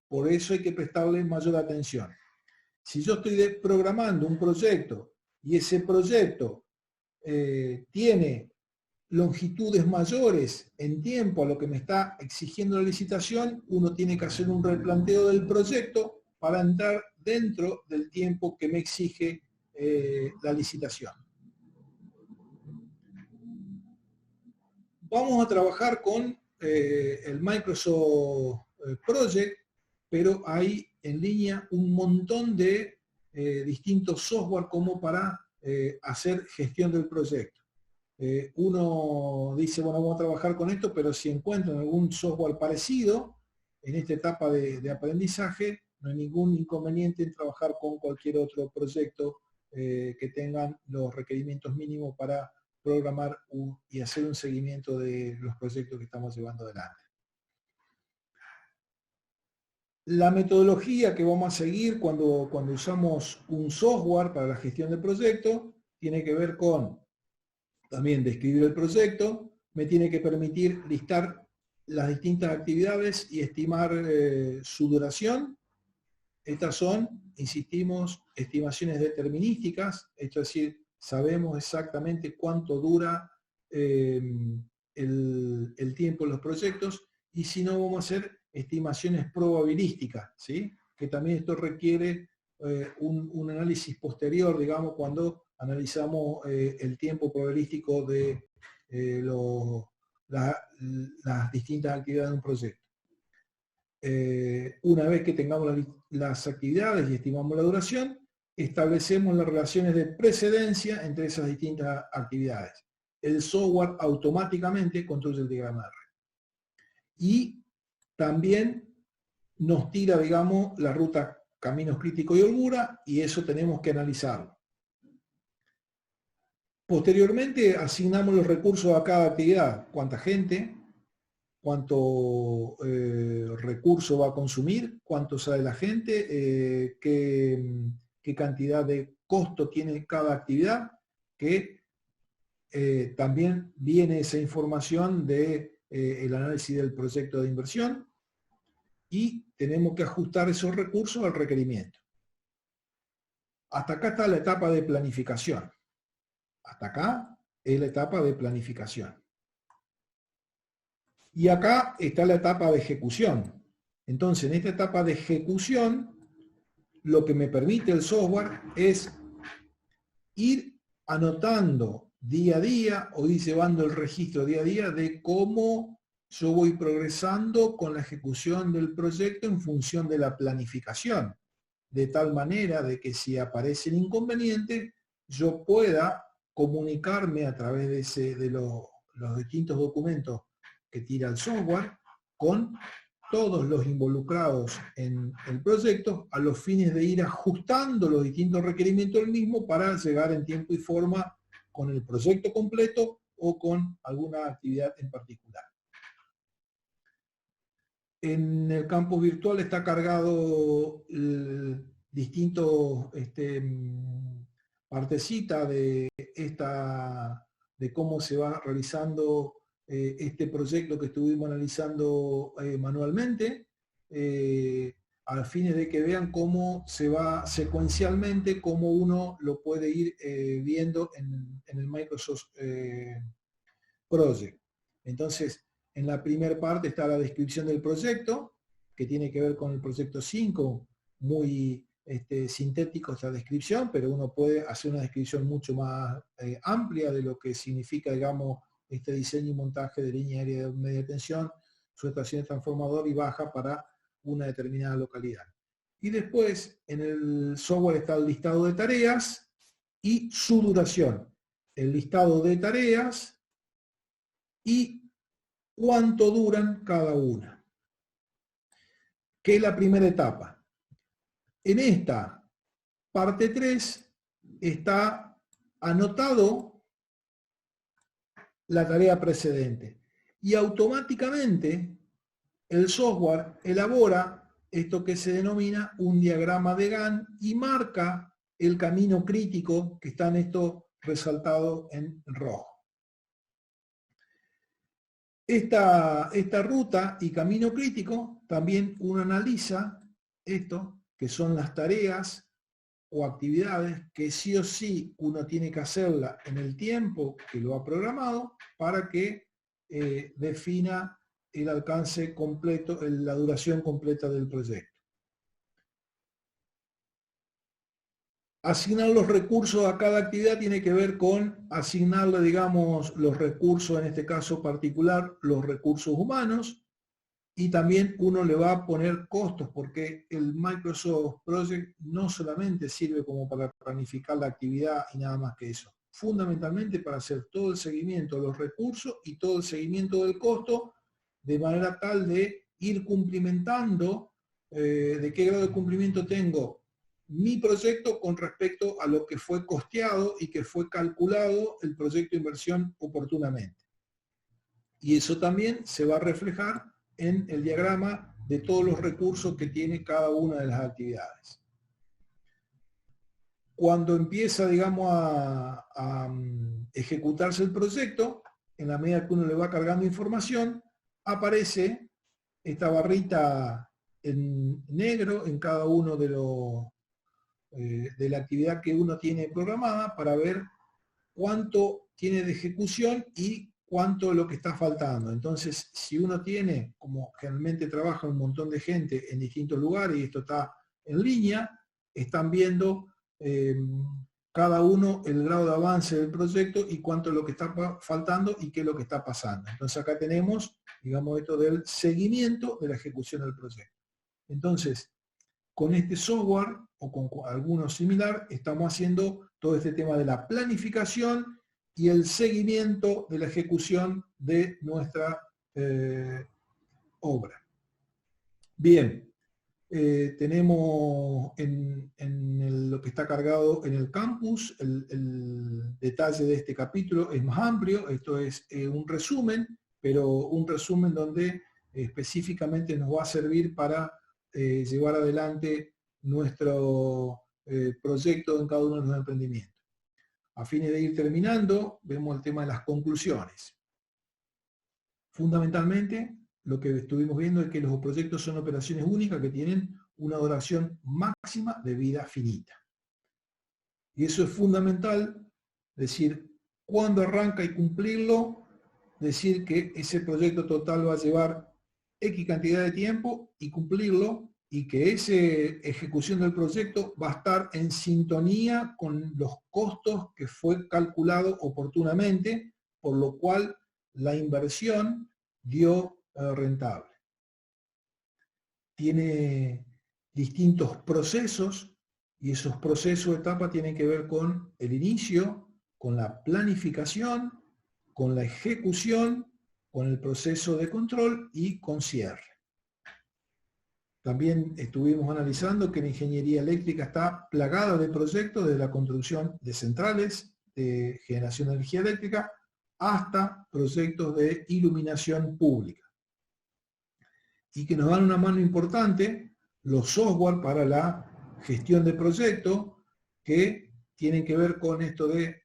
Por eso hay que prestarle mayor atención. Si yo estoy programando un proyecto y ese proyecto tiene longitudes mayores en tiempo a lo que me está exigiendo la licitación, uno tiene que hacer un replanteo del proyecto para entrar dentro del tiempo que me exige la licitación. Vamos a trabajar con el Microsoft Project, pero hay en línea un montón de distintos software como para hacer gestión del proyecto. Uno dice, bueno, vamos a trabajar con esto, pero si encuentran algún software parecido en esta etapa de aprendizaje, no hay ningún inconveniente en trabajar con cualquier otro proyecto que tengan los requerimientos mínimos para programar y hacer un seguimiento de los proyectos que estamos llevando adelante. La metodología que vamos a seguir cuando usamos un software para la gestión del proyecto tiene que ver con también describir el proyecto, me tiene que permitir listar las distintas actividades y estimar su duración. Estas son, insistimos, estimaciones determinísticas, esto es decir, sabemos exactamente cuánto dura el tiempo en los proyectos, y si no, vamos a hacer estimaciones probabilísticas, ¿sí? Que también esto requiere un análisis posterior, digamos, cuando analizamos el tiempo probabilístico de las distintas actividades de un proyecto. Una vez que tengamos las actividades y estimamos la duración, establecemos las relaciones de precedencia entre esas distintas actividades. El software automáticamente construye el diagrama de red. Y también nos tira, digamos, la ruta caminos críticos y holgura, y eso tenemos que analizarlo. Posteriormente asignamos los recursos a cada actividad, cuánta gente, cuánto recurso va a consumir, cuánto sale la gente, qué cantidad de costo tiene cada actividad, que también viene esa información del análisis del proyecto de inversión, y tenemos que ajustar esos recursos al requerimiento. Hasta acá está la etapa de planificación. Hasta acá es la etapa de planificación. Y acá está la etapa de ejecución. Entonces, en esta etapa de ejecución, lo que me permite el software es ir anotando día a día o ir llevando el registro día a día de cómo yo voy progresando con la ejecución del proyecto en función de la planificación. De tal manera de que si aparece el inconveniente, yo pueda comunicarme a través de los distintos documentos que tira el software con todos los involucrados en el proyecto a los fines de ir ajustando los distintos requerimientos del mismo para llegar en tiempo y forma con el proyecto completo o con alguna actividad en particular. En el campus virtual está cargado distintos partecitas de cómo se va realizando este proyecto que estuvimos analizando manualmente, a fines de que vean cómo se va secuencialmente, cómo uno lo puede ir viendo en el Microsoft Project. Entonces, en la primera parte está la descripción del proyecto, que tiene que ver con el proyecto 5, muy sintético esta descripción, pero uno puede hacer una descripción mucho más amplia de lo que significa, digamos, este diseño y montaje de línea aérea de media tensión, su estación de transformador y baja para una determinada localidad. Y después, en el software está el listado de tareas y su duración. El listado de tareas y cuánto duran cada una. ¿Qué es la primera etapa? En esta parte 3 está anotado la tarea precedente y automáticamente el software elabora esto que se denomina un diagrama de Gantt y marca el camino crítico que está en esto resaltado en rojo. Esta ruta y camino crítico también uno analiza esto, que son las tareas o actividades que sí o sí uno tiene que hacerla en el tiempo que lo ha programado para que defina el alcance completo, la duración completa del proyecto. Asignar los recursos a cada actividad tiene que ver con asignarle, digamos, los recursos, en este caso particular, los recursos humanos, Y también uno le va a poner costos, porque el Microsoft Project no solamente sirve como para planificar la actividad y nada más que eso. Fundamentalmente para hacer todo el seguimiento de los recursos y todo el seguimiento del costo, de manera tal de ir cumplimentando de qué grado de cumplimiento tengo mi proyecto con respecto a lo que fue costeado y que fue calculado el proyecto de inversión oportunamente. Y eso también se va a reflejar en el diagrama de todos los recursos que tiene cada una de las actividades. Cuando empieza, digamos, a ejecutarse el proyecto, en la medida que uno le va cargando información, aparece esta barrita en negro en cada uno de la actividad que uno tiene programada para ver cuánto tiene de ejecución y cuánto es lo que está faltando. Entonces, si uno tiene, como generalmente trabaja un montón de gente en distintos lugares y esto está en línea, están viendo cada uno el grado de avance del proyecto y cuánto es lo que está faltando y qué es lo que está pasando. Entonces acá tenemos, digamos, esto del seguimiento de la ejecución del proyecto. Entonces, con este software o con alguno similar, estamos haciendo todo este tema de la planificación y el seguimiento de la ejecución de nuestra obra. Bien, tenemos en lo que está cargado en el campus, el detalle de este capítulo es más amplio, esto es un resumen, pero un resumen donde específicamente nos va a servir para llevar adelante nuestro proyecto en cada uno de los emprendimientos. A fines de ir terminando, vemos el tema de las conclusiones. Fundamentalmente, lo que estuvimos viendo es que los proyectos son operaciones únicas que tienen una duración máxima de vida finita. Y eso es fundamental, decir, cuándo arranca y cumplirlo, decir que ese proyecto total va a llevar X cantidad de tiempo y cumplirlo, y que esa ejecución del proyecto va a estar en sintonía con los costos que fue calculado oportunamente, por lo cual la inversión dio rentable. Tiene distintos procesos y esos procesos o etapas tienen que ver con el inicio, con la planificación, con la ejecución, con el proceso de control y con cierre. También estuvimos analizando que la ingeniería eléctrica está plagada de proyectos de la construcción de centrales de generación de energía eléctrica hasta proyectos de iluminación pública. Y que nos dan una mano importante los software para la gestión de proyectos que tienen que ver con esto de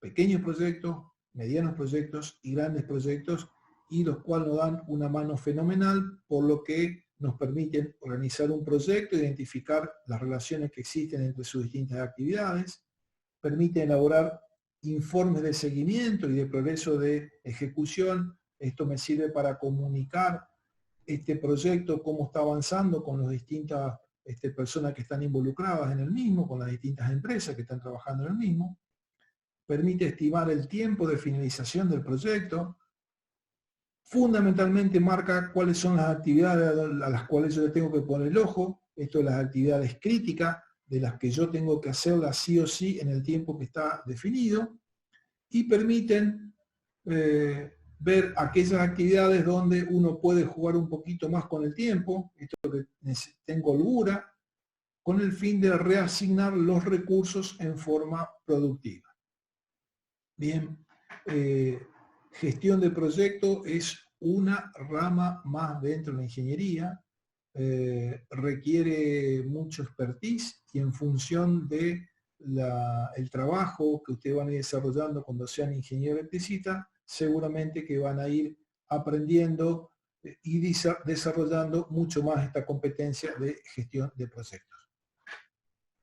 pequeños proyectos, medianos proyectos y grandes proyectos, y los cuales nos dan una mano fenomenal, por lo que nos permiten organizar un proyecto, identificar las relaciones que existen entre sus distintas actividades, permiten elaborar informes de seguimiento y de progreso de ejecución. Esto me sirve para comunicar este proyecto, cómo está avanzando con las distintas personas que están involucradas en el mismo, con las distintas empresas que están trabajando en el mismo. Permite estimar el tiempo de finalización del proyecto. Fundamentalmente marca cuáles son las actividades a las cuales yo le tengo que poner el ojo. Esto es las actividades críticas, de las que yo tengo que hacerlas sí o sí en el tiempo que está definido. Y permiten ver aquellas actividades donde uno puede jugar un poquito más con el tiempo, esto que tengo holgura, con el fin de reasignar los recursos en forma productiva. Bien, gestión de proyecto es una rama más dentro de la ingeniería, requiere mucho expertise y en función de el trabajo que ustedes van a ir desarrollando cuando sean ingeniero electricista, seguramente que van a ir aprendiendo y desarrollando mucho más esta competencia de gestión de proyectos.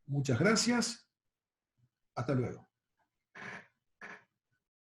Muchas gracias. Hasta luego.